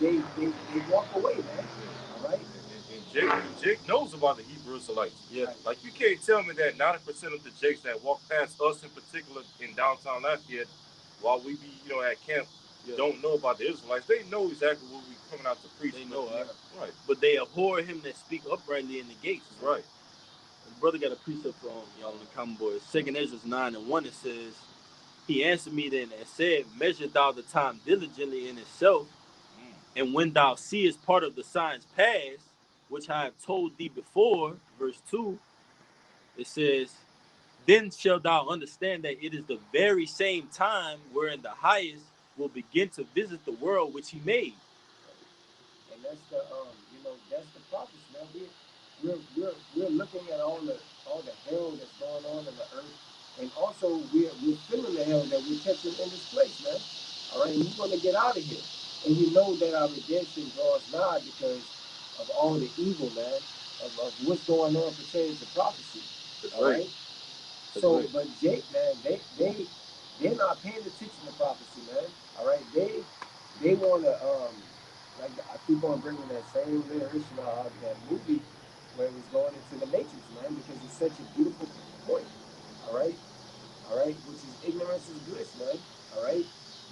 they walk away, man. All right. And Jake knows about the Hebrew Israelites. Yeah. Like you can't tell me that 90% of the Jakes that walk past us in particular in downtown Lafayette while we be, at camp, don't know about the Israelites. They know exactly what we coming out to preach. They know, right. But they abhor him that speak uprightly in the gates. Right. The brother got a precept from y'all in the common boys. 2 Ezra 9:1, it says, he answered me then and said, measure thou the time diligently in itself, and when thou seest part of the signs past, which I have told thee before, verse 2, it says, then shalt thou understand that it is the very same time wherein the highest will begin to visit the world which he made. And that's that's the prophecy, man. We're looking at all the hell that's going on in the earth, and also we're feeling the hell that we're catching in this place, man. All right, and we're gonna get out of here, and we know that our redemption draws nigh because of all the evil, man, of what's going on pertaining to prophecy. That's all right. So, right. but Jake, man, they're not paying attention to prophecy, man. All right, they wanna like I keep on bringing that same iteration of that movie where it was going into the Matrix, man, because it's such a beautiful point. All right, which is ignorance is bliss, man. All right,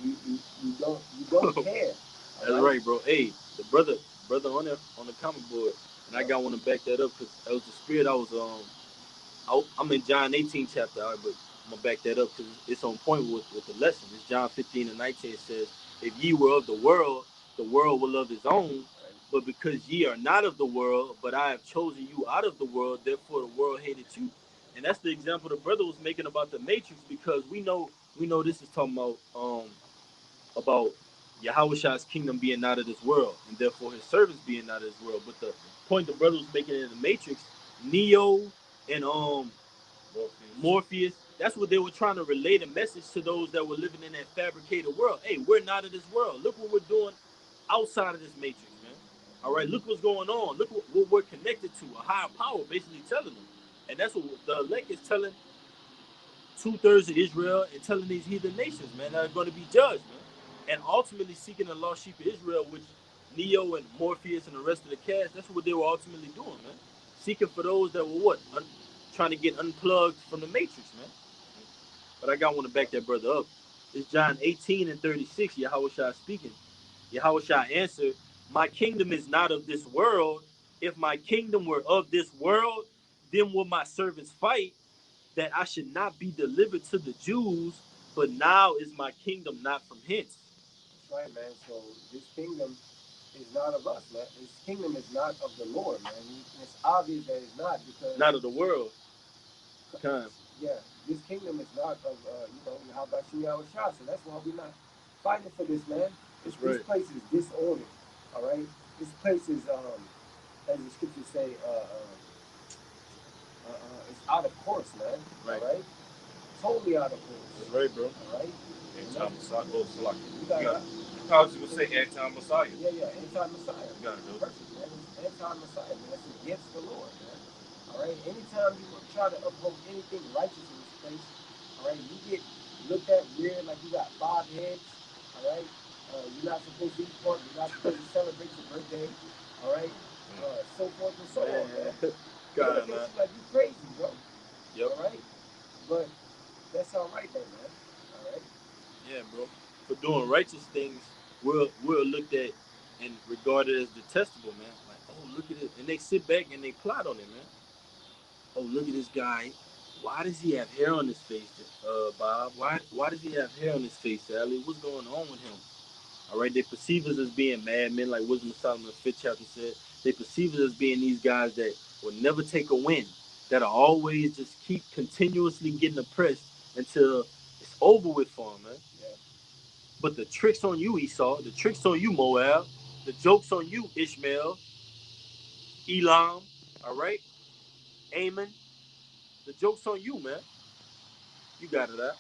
you don't care. That's right, bro. Hey, the brother on the comic board, and I got want to back that up because that was the spirit I was I'm in John 18 chapter, all right, but I'm gonna back that up because it's on point with the lesson. It's John 15:19. It says, if ye were of the world will love his own. But because ye are not of the world, but I have chosen you out of the world, therefore the world hated you. And that's the example the brother was making about the Matrix, because we know this is talking about Yahweh's kingdom being out of this world, and therefore his servants being out of this world. But the point the brother was making in the Matrix, Neo and Morpheus, that's what they were trying to relate a message to those that were living in that fabricated world. Hey, we're not of this world. Look what we're doing outside of this Matrix, man. All right, look what's going on. Look what we're connected to, a higher power, basically telling them. And that's what the elect is telling 2/3 of Israel and telling these heathen nations, man, that are going to be judged, man. And ultimately seeking the lost sheep of Israel, which Neo and Morpheus and the rest of the cast, that's what they were ultimately doing, man. Seeking for those that were trying to get unplugged from the Matrix, man. But I got one to back that brother up. It's John 18:36, Yahushua speaking. Yahushua answered, my kingdom is not of this world. If my kingdom were of this world, then would my servants fight, that I should not be delivered to the Jews, but now is my kingdom not from hence. That's right, man. So this kingdom is not of us, man. This kingdom is not of the Lord, man. And it's obvious that it's not because not of the world. Yeah, this kingdom is not of how about Yahweh. So that's why we're not fighting for this, man. This place is disordered. All right, this place is as the scriptures say, it's out of course, man. Right. All right, totally out of course. That's right, bro. All right. Anti-Messiah. I was going to say anti-Messiah. Yeah, anti-Messiah. You got it, dude. Perfect, man. It's anti-Messiah, man. It's against the Lord, man. All right. Anytime you try to uphold anything righteous in this place, all right, you get looked at weird, like you got 5 heads, all right? You're not supposed to eat pork. You're not supposed to celebrate your birthday, all right? So forth and so on, man. Man, They look God, at man. you like you crazy, bro. Yep. All right, but that's all right though, man. All right. Yeah, bro. For doing righteous things, we're looked at and regarded as detestable, man. Like, oh, look at it, and they sit back and they plot on it, man. Oh, look at this guy. Why does he have hair on his face, Bob? Why does he have hair on his face, Sally? What's going on with him? All right, they perceive us as being madmen, like Wisdom of Solomon 5th chapter said. They perceive us as being these guys that will never take a win, that are always just keep continuously getting oppressed until it's over with for them, man. Yeah. But the tricks on you, Esau, the tricks on you, Moab, the jokes on you, Ishmael, Elam, all right, Ammon, the joke's on you, man. You got it, up.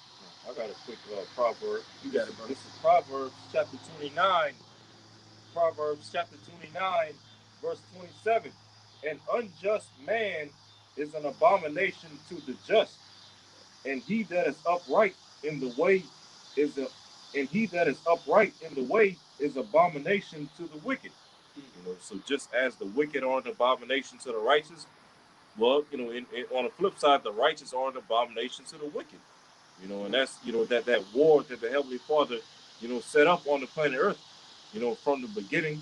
I got a quick proverb. You got it, bro. This is Proverbs chapter 29. Proverbs chapter 29, verse 27. An unjust man is an abomination to the just, and he that is upright in the way is a and he that is upright in the way is abomination to the wicked. So just as the wicked are an abomination to the righteous, well, on the flip side, the righteous are an abomination to the wicked. And that's that war that the Heavenly Father, set up on the planet Earth. From the beginning,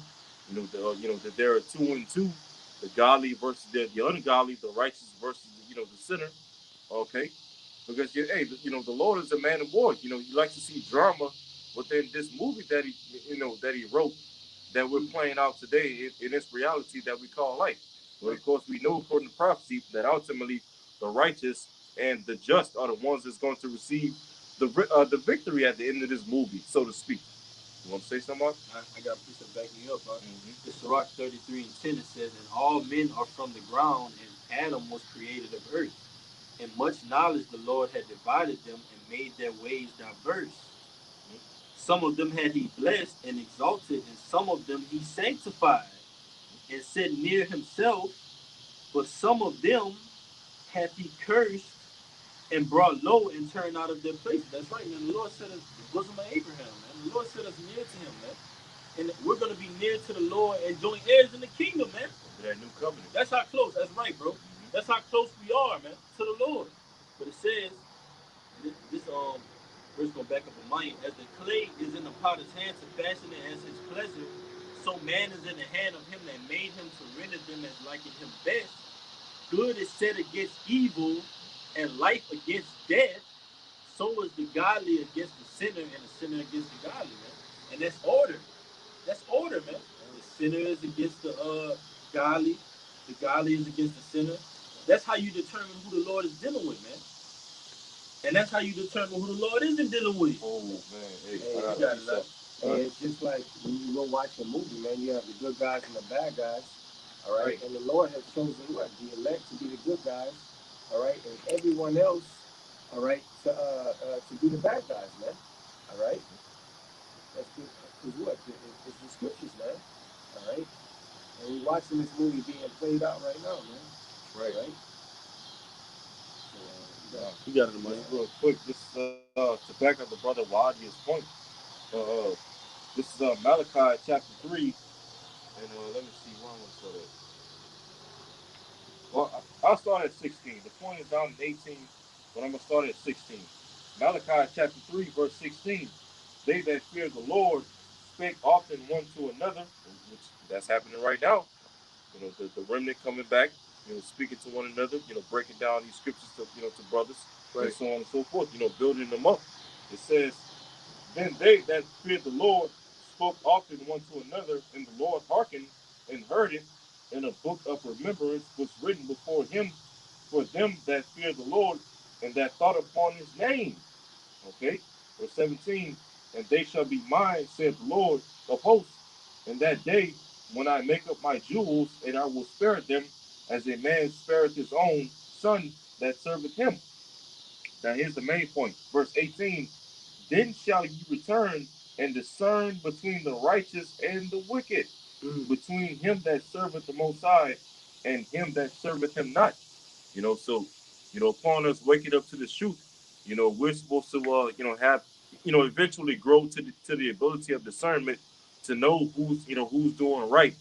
that there are two and two, the godly versus the ungodly, the righteous versus the sinner. Okay, because hey, the Lord is a man of war. He likes to see drama within this movie that he wrote, that we're playing out today in this reality that we call life. But of course, we know according to prophecy that ultimately the righteous and the just are the ones that's going to receive the victory at the end of this movie, so to speak. You want to say something, Mark? I got a piece of backing you up, huh? Mm-hmm. It's Sirach 33 and 10. It says, and all men are from the ground, and Adam was created of earth. And much knowledge the Lord had divided them and made their ways diverse. Some of them had he blessed and exalted, and some of them he sanctified and set near himself, but some of them hath he cursed and brought low and turned out of their places. That's right, man. The Lord set us the bosom of Abraham, man. The Lord set us near to him, man. And we're gonna be near to the Lord and joint heirs in the kingdom, man. Under that new covenant. That's how close. That's right, bro. That's how close we are, man, to the Lord. But it says, this verse going back up in mine, as the clay is in the potter's hand to fashion it as his pleasure, so man is in the hand of him that made him to render them as liking him best. Good is set against evil, and life against death. So is the godly against the sinner, and the sinner against the godly, man. And that's order. That's order, man. The sinner is against the godly. The godly is against the sinner. That's how you determine who the Lord is dealing with, man. And that's how you determine who the Lord isn't dealing with. Oh man, hey, Hey, I you got got it up. Hey, it's just like when you go watch a movie, man. You have the good guys and the bad guys. All right, Right. and the Lord has chosen what the elect to be the good guys. All right, and everyone else, all right, to be the bad guys, man. All right, that's because what it's the scriptures, man. All right, and we're watching this movie being played out right now, man. Right. Right. You got it, man. Real quick, this to back up the brother Wadia's point. Uh, this is Malachi chapter 3, and let me see where I'm gonna start at. Well, I'll start at 16. The point is down in 18, but I'm gonna start at 16. Malachi chapter 3, verse 16. They that fear the Lord spake often one to another, which that's happening right now. The remnant coming back, speaking to one another, breaking down these scriptures to brothers, right, and so on and so forth, building them up. It says, then they that feared the Lord spoke often one to another, and the Lord hearkened and heard it, and a book of remembrance was written before him for them that fear the Lord and that thought upon his name. Okay, verse 17, and they shall be mine, saith the Lord of hosts, in that day when I make up my jewels, and I will spare them as a man spareth his own son that serveth him. Now here's the main point. Verse 18, then shall ye return and discern between the righteous and the wicked, between him that serveth the Most High and him that serveth him not. So, upon us waking up to the truth, We're supposed to, have, eventually grow to the ability of discernment to know who's doing right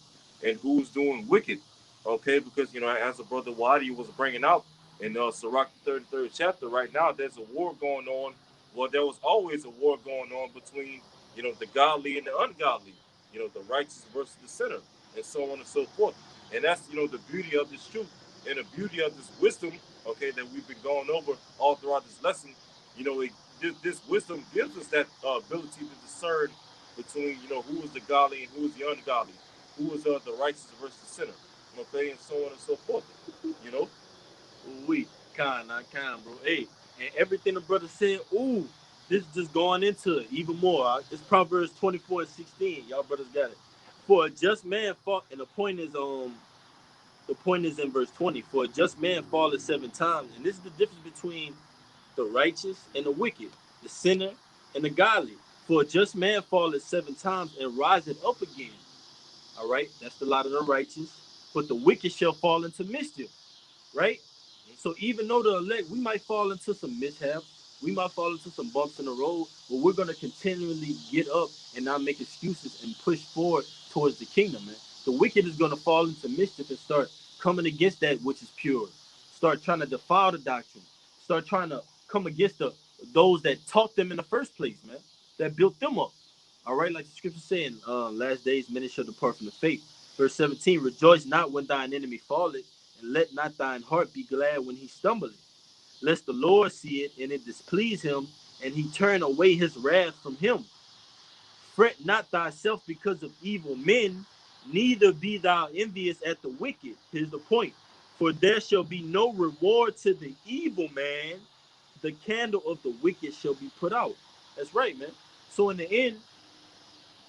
and who's doing wicked. Okay, because as a brother Wadi was bringing out in Sirach the 33rd chapter, right now there's a war going on. Well, there was always a war going on between the godly and the ungodly. The righteous versus the sinner, and so on and so forth. And that's the beauty of this truth and the beauty of this wisdom. Okay, that we've been going over all throughout this lesson. This wisdom gives us that ability to discern between who is the godly and who is the ungodly, who is the righteous versus the sinner. Okay, and so on and so forth. You know. We kind, bro. Hey, and everything the brother said, this is just going into it even more. It's Proverbs 24:16. Y'all brothers got it. For a just man fall, and the point is in verse 20. For a just man falleth 7 times, and this is the difference between the righteous and the wicked, the sinner and the godly. For a just man falleth 7 times and riseth up again. All right, that's the lot of the righteous. But the wicked shall fall into mischief. Right? So even though the elect, we might fall into some mishaps, we might fall into some bumps in the road, but we're gonna continually get up and not make excuses and push forward towards the kingdom, man. The wicked is gonna fall into mischief and start coming against that which is pure, start trying to defile the doctrine, start trying to come against those that taught them in the first place, man, that built them up. All right, like the scripture saying, last days many shall depart from the faith. Verse 17, rejoice not when thine enemy falleth, and let not thine heart be glad when he stumbleth, lest the Lord see it and it displease him, and he turn away his wrath from him. Fret not thyself because of evil men, neither be thou envious at the wicked. Here's the point. For there shall be no reward to the evil man, the candle of the wicked shall be put out. That's right, man. So in the end,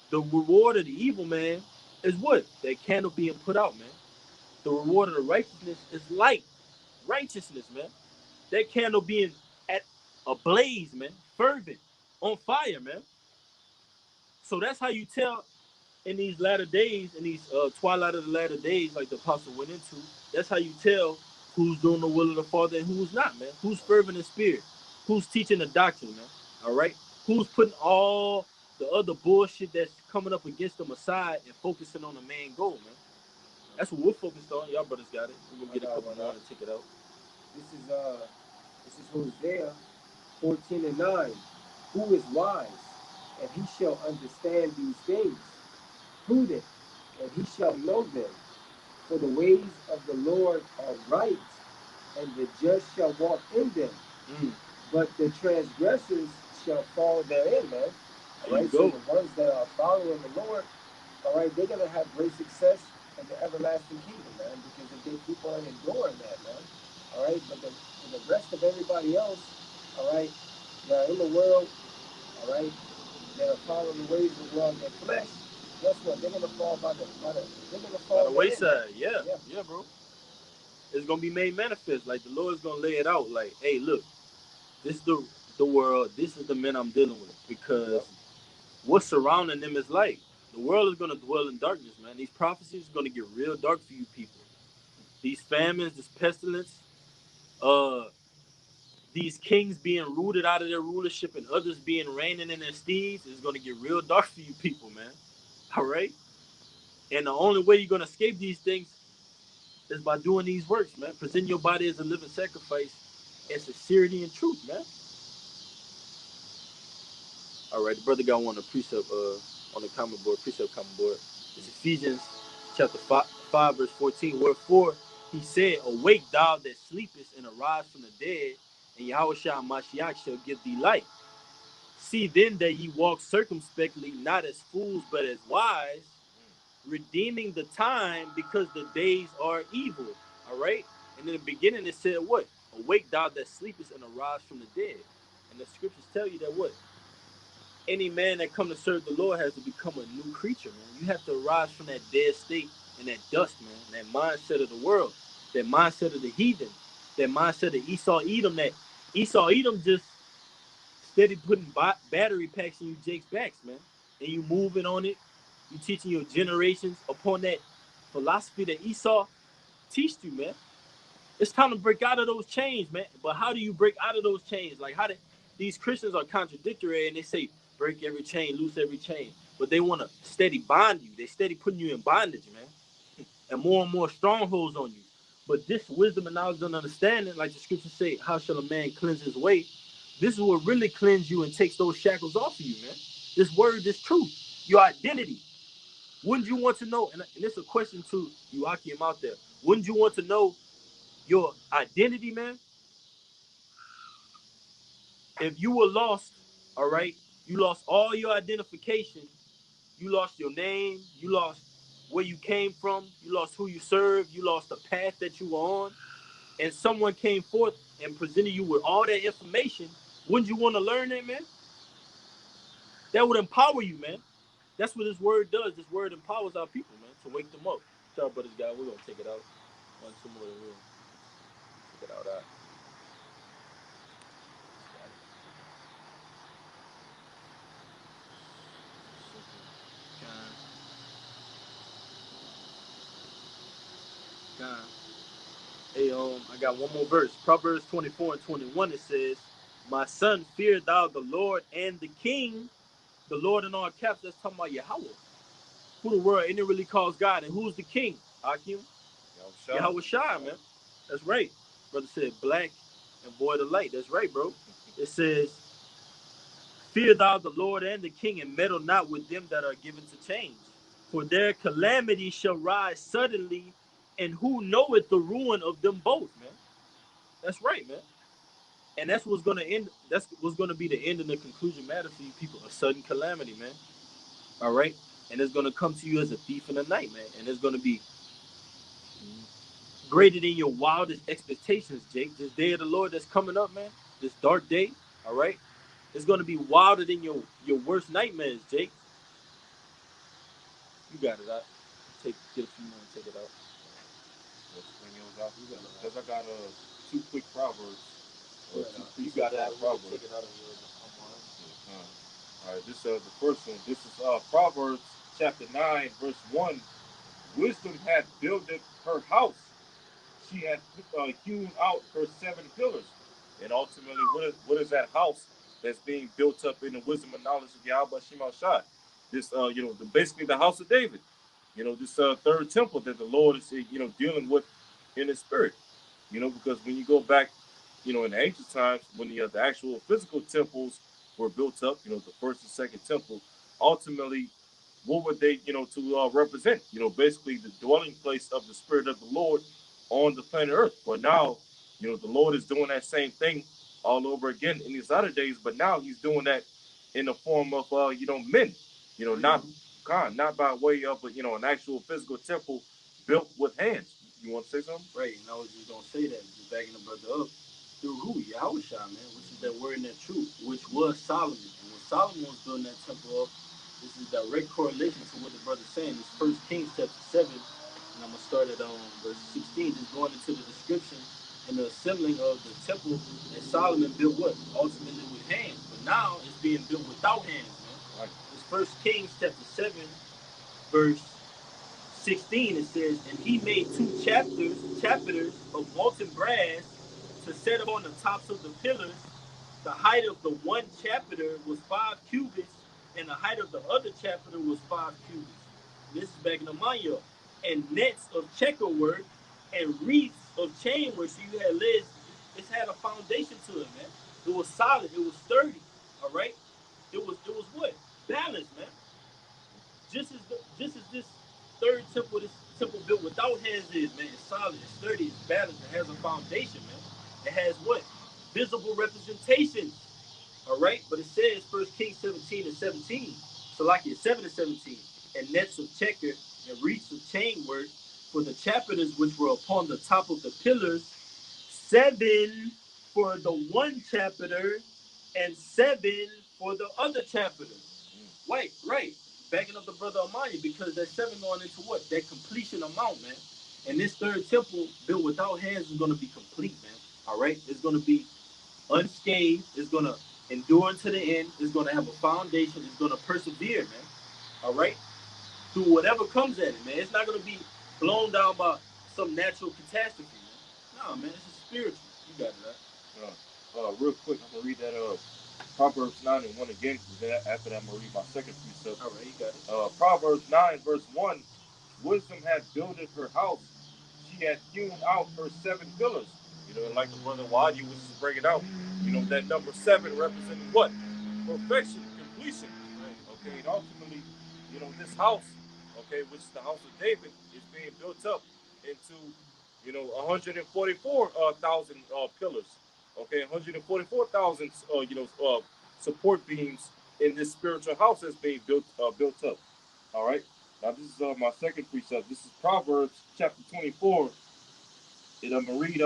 the reward of the evil man is what? That candle being put out, man. The reward of the righteousness is light. Righteousness, man. That candle being at a blaze, man. Fervent. On fire, man. So that's how you tell in these latter days, in these twilight of the latter days, like the apostle went into, that's how you tell who's doing the will of the Father and who's not, man. Who's fervent in spirit. Who's teaching the doctrine, man. All right? Who's putting all the other bullshit that's coming up against them aside and focusing on the main goal, man. That's what we're focused on. Y'all brothers got it. We're gonna get a couple more to take it out. This is Hosea 14:9. Who is wise, and he shall understand these things? Prudent, and he shall know them. For the ways of the Lord are right, and the just shall walk in them. Mm. But the transgressors shall fall therein, man. All There you right, so go. the ones that are following the Lord, all right, they're gonna have great success in the everlasting kingdom, man, because if they keep on enduring that, man. All right, but for the rest of everybody else, all right, that are in the world, all right, that are following the ways of the world, their flesh, guess what? They're gonna fall they're gonna By fall the therein, man. wayside, yeah. Yeah. Yeah, bro. It's gonna be made manifest. Like the Lord's gonna lay it out. Like, hey, look, this is the world. This is the men I'm dealing with. Because Yep. what's surrounding them is light. The world is gonna dwell in darkness, man. These prophecies are gonna get real dark for you people. These famines, this pestilence, uh, these kings being rooted out of their rulership and others being reigning in their steeds is gonna get real dark for you people, man. All right. And the only way you're gonna escape these things is by doing these works, man. Present your body as a living sacrifice in sincerity and truth, man. All right, the brother got one on the precept on the comment board, precept comment board. It's Ephesians chapter 5 verse 14. Wherefore he said, awake thou that sleepest and arise from the dead, and Yahweh Shah Mashiach shall give thee light. See then that ye walk circumspectly, not as fools, but as wise, redeeming the time because the days are evil. All right. And in the beginning it said what? Awake thou that sleepest and arise from the dead. And the scriptures tell you that what? Any man that come to serve the Lord has to become a new creature, man. You have to arise from that dead state and that dust, man. That mindset of the world, that mindset of the heathen, that mindset of Esau Edom. That Esau Edom just steady putting battery packs in you Jake's backs, man. And you moving on it. You teaching your generations upon that philosophy that Esau teached you, man. It's time to break out of those chains, man. But how do you break out of those chains? Like these Christians are contradictory and they say break every chain, loose every chain, but they want to steady bind you. They steady putting you in bondage, man, and more strongholds on you. But this wisdom and knowledge and understanding, like the scriptures say, how shall a man cleanse his way? This is what really cleanses you and takes those shackles off of you, man. This word, this truth, your identity. Wouldn't you want to know, and it's a question to you, Akim, out there, wouldn't you want to know your identity, man? If you were lost, all right, you lost all your identification, you lost your name, you lost where you came from, you lost who you served, you lost the path that you were on, and someone came forth and presented you with all that information, wouldn't you want to learn that, man? That would empower you, man. That's what this word does. This word empowers our people, man, to wake them up. Tell our brothers, guys, we're going to take it out. One, two more, we'll take it out. Hey, I got one more verse. Proverbs 24 and 21, it says, my son, fear thou the Lord and the king. The Lord in all caps, that's talking about Yahweh. Who the world, and it really calls God. And who's the king? Akim? Yahweh Shai, man. That's right. Brother said black and boy the light. That's right, bro. It says, fear thou the Lord and the king, and meddle not with them that are given to change. For their calamity shall rise suddenly, and who knoweth the ruin of them both, man? That's right, man. And that's what's gonna end. That's what's gonna be the end and the conclusion matter for you people. A sudden calamity, man. All right, and it's gonna come to you as a thief in the night, man. And it's gonna be greater than your wildest expectations, Jake. This day of the Lord that's coming up, man. This dark day. All right, it's gonna be wilder than your worst nightmares, Jake. You got it out. Get a few more and take it out. Because I got two quick proverbs. You got it out. Proverbs. Take it out of here. All right, this the first one. This is Proverbs chapter 9, verse 1. Wisdom hath builded her house. She hath hewn out her 7 pillars. And ultimately, what is that house that's being built up in the wisdom and knowledge of Yahweh Shema Shai? This, basically the house of David. This third temple that the Lord is, dealing with in His spirit. Because when you go back, in the ancient times, when the actual physical temples were built up, the first and second temple, ultimately, what would they, to represent? Basically the dwelling place of the Spirit of the Lord on the planet Earth. But now, the Lord is doing that same thing all over again in these latter days. But now He's doing that in the form of, men. Not by way of, an actual physical temple built with hands. You want to say something? Right, and I was just gonna say that, just backing the brother up through who? Yahweh Shai, man, which is that word and that truth, which was Solomon. And when Solomon was building that temple up, this is direct correlation to what the brother's saying. This First Kings chapter 7, and I'm gonna start at verse 16, just going into the description and the assembling of the temple that Solomon built what? Ultimately with hands. But now it's being built without hands, man. Right. This First Kings chapter 7, verse 16, it says, and he made 2 chapiters of molten brass to set upon the tops of the pillars. The height of the one chapiter was 5 cubits, and the height of the other chapiter was 5 cubits. This is back in the Maya. And nets of checker work and wreaths of chain work. So you had legs. It had a foundation to it, man. It was solid. It was sturdy. All right. It was what? Balanced, man. Just as this third temple, this temple built without hands is, man. It's solid, it's sturdy, it's balanced, it has a foundation, man. It has what? Visible representation. All right, but it says First Kings 17 and 17. So like it's 7 and 17, and nets of checker and wreaths of chain work for the chapiters which were upon the top of the pillars, 7 for the one chapiter, and 7 for the other chapiter. Right. Backing up the brother Amani, because that 7 going into what? That completion amount, man. And this third temple built without hands is going to be complete, man. All right? It's going to be unscathed. It's going to endure to the end. It's going to have a foundation. It's going to persevere, man. All right? Through whatever comes at it, man. It's not going to be blown down by some natural catastrophe, man. No, man. It's just spiritual. You got it, right? Real quick, I'm going to read that Proverbs 9 and 1 again. After that, I'm going to read my second precept. All right, you got it. Proverbs 9, verse 1. Wisdom hath builded her house. She hath hewn out her 7 pillars. And like the brother Wadi was just bringing out, that number 7 representing what? Perfection, completion. Right. Okay, and ultimately, this house, okay, which is the house of David, is being built up into, 144,000 pillars. Okay, 144,000, support beams in this spiritual house that's being built up. All right. Now this is my second precept. This is Proverbs chapter 24, and I'm gonna read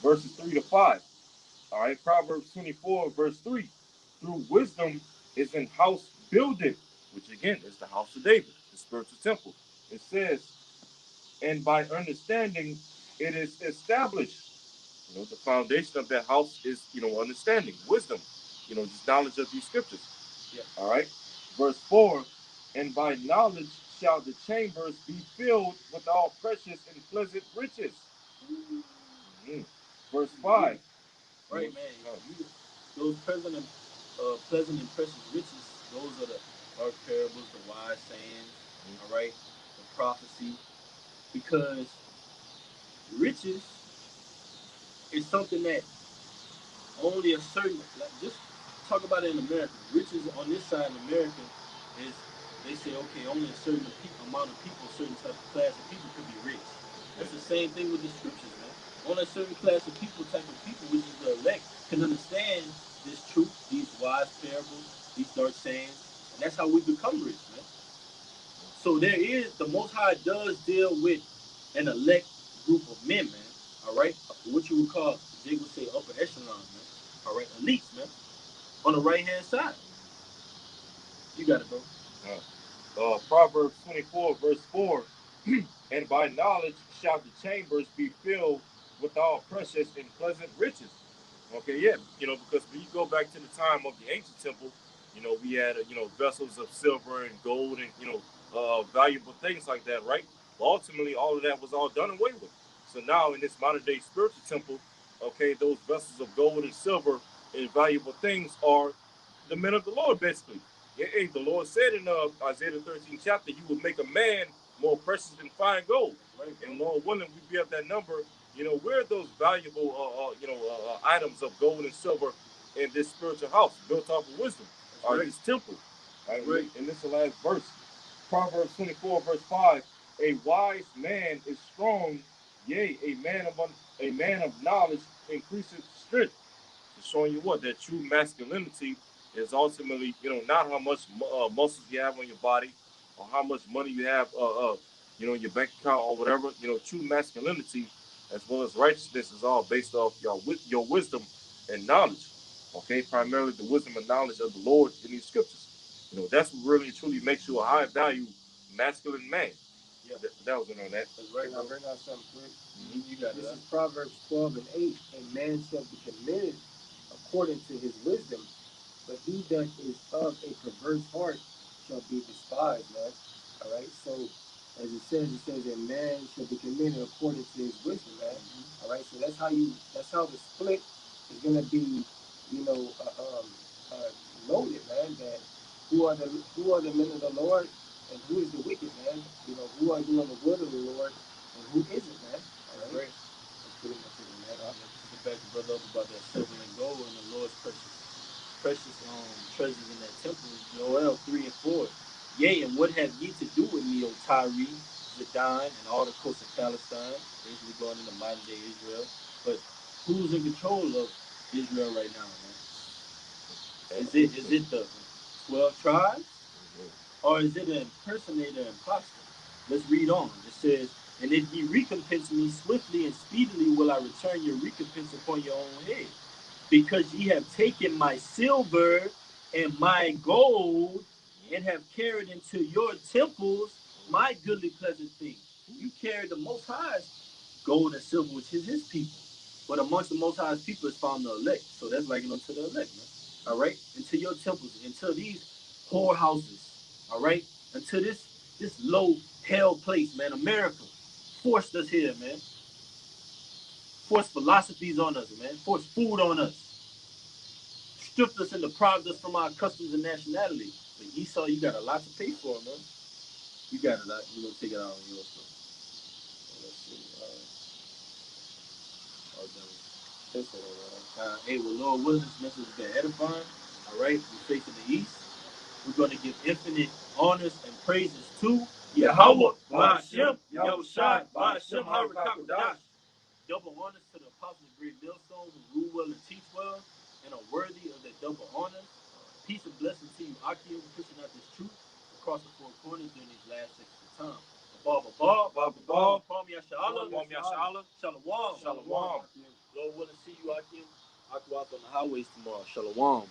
verses 3 to 5. All right, Proverbs 24, verse 3. Through wisdom is in house building, which again is the house of David, the spiritual temple. It says, and by understanding it is established. The foundation of that house is, understanding, wisdom, just knowledge of these scriptures. Yeah. All right. Verse 4, and by knowledge shall the chambers be filled with all precious and pleasant riches. Mm-hmm. Verse 5. Right, man. Those pleasant and precious riches, those are the dark parables, the wise sayings, all right, the prophecy. Because riches is something that only a certain, like, just talk about it in America. Riches on this side in America is, they say, okay, only a certain amount of people, a certain type of class of people could be rich. That's the same thing with the scriptures, man. Only a certain class of people, type of people, which is the elect, can understand this truth, these wise parables, these dark sayings, and that's how we become rich, man. So there is, the Most High does deal with an elect group of men, man. All right, what you would call, they would say upper echelon, man. All right, elites, man. On the right hand side, you got it, bro. Proverbs 24, verse 4. And by knowledge shall the chambers be filled with all precious and pleasant riches. Okay, yeah, because when you go back to the time of the ancient temple, we had, vessels of silver and gold and, valuable things like that, right? But ultimately, all of that was all done away with. So now in this modern day spiritual temple, okay, those vessels of gold and silver and valuable things are the men of the Lord, basically. Yeah, hey, the Lord said in Isaiah the 13th chapter, you will make a man more precious than fine gold. Right? And Lord willing, we be at that number. Where are those valuable, items of gold and silver in this spiritual house built off of wisdom, or this temple? Right. And this is the last verse. Proverbs 24, verse 5. A wise man is strong, yea, a man of knowledge increaseth strength. It's showing you what that true masculinity is ultimately, not how much muscles you have on your body or how much money you have, in your bank account or whatever. True masculinity as well as righteousness is all based off your wisdom and knowledge. Okay, primarily the wisdom and knowledge of the Lord in these scriptures. That's what really truly makes you a high value masculine man. Yeah, that was it on that. That's right. I'll bring out something quick. You got This it. is Proverbs 12 and 8. A man shall be commended according to his wisdom, but he that is of a perverse heart shall be despised, man. All right. So, as it says a man shall be commended according to his wisdom, man. All right. So that's how the split is gonna be, you know, uh, um, loaded, man. That who are the men of the Lord and who is the wicked, man. Who are doing the word of the Lord and who isn't, man. All right. That's pretty much it, man. Just back to brother up about that silver and gold and the Lord's precious treasures in that temple. Joel 3 and 4. Yea, and what have ye to do with me, O Tyre, Zidon, and all the coasts of Palestine? Basically going into modern day Israel. But who's in control of Israel right now, man? Is it the 12 tribes? Or is it an impersonator imposter? Let's read on. It says, and if ye recompense me swiftly and speedily, will I return your recompense upon your own head. Because ye have taken my silver and my gold and have carried into your temples my goodly pleasant things. You carried the Most High's gold and silver, which is his people. But amongst the Most High's people is found the elect. So that's likened unto the elect, man. All right? Into your temples, into these whorehouses. All right? Until this low hell place, man. America forced us here, man. Forced philosophies on us, man. Forced food on us. stripped us and deprived us from our customs and nationality. But Esau, you got a lot to pay for, man. You got a lot. We're gonna take it out on yours, though. Let's see. Hey, well, Lord willing, this message has been edifying. All right, we're facing the east. We're going to give infinite honors and praises to Yahweh, Ba'ashem, Yahushai, Ba'ashem, Harakakodash. Double honors to the apostle of Great Millstone who rule well and teach well and are worthy of their double honors. Peace and blessings to you, Akim, pushing out this truth across the four corners during these last sections of time. Shalom. Shalom. Lord willing, see you, Akim. Aqua on the highways tomorrow. Shalom.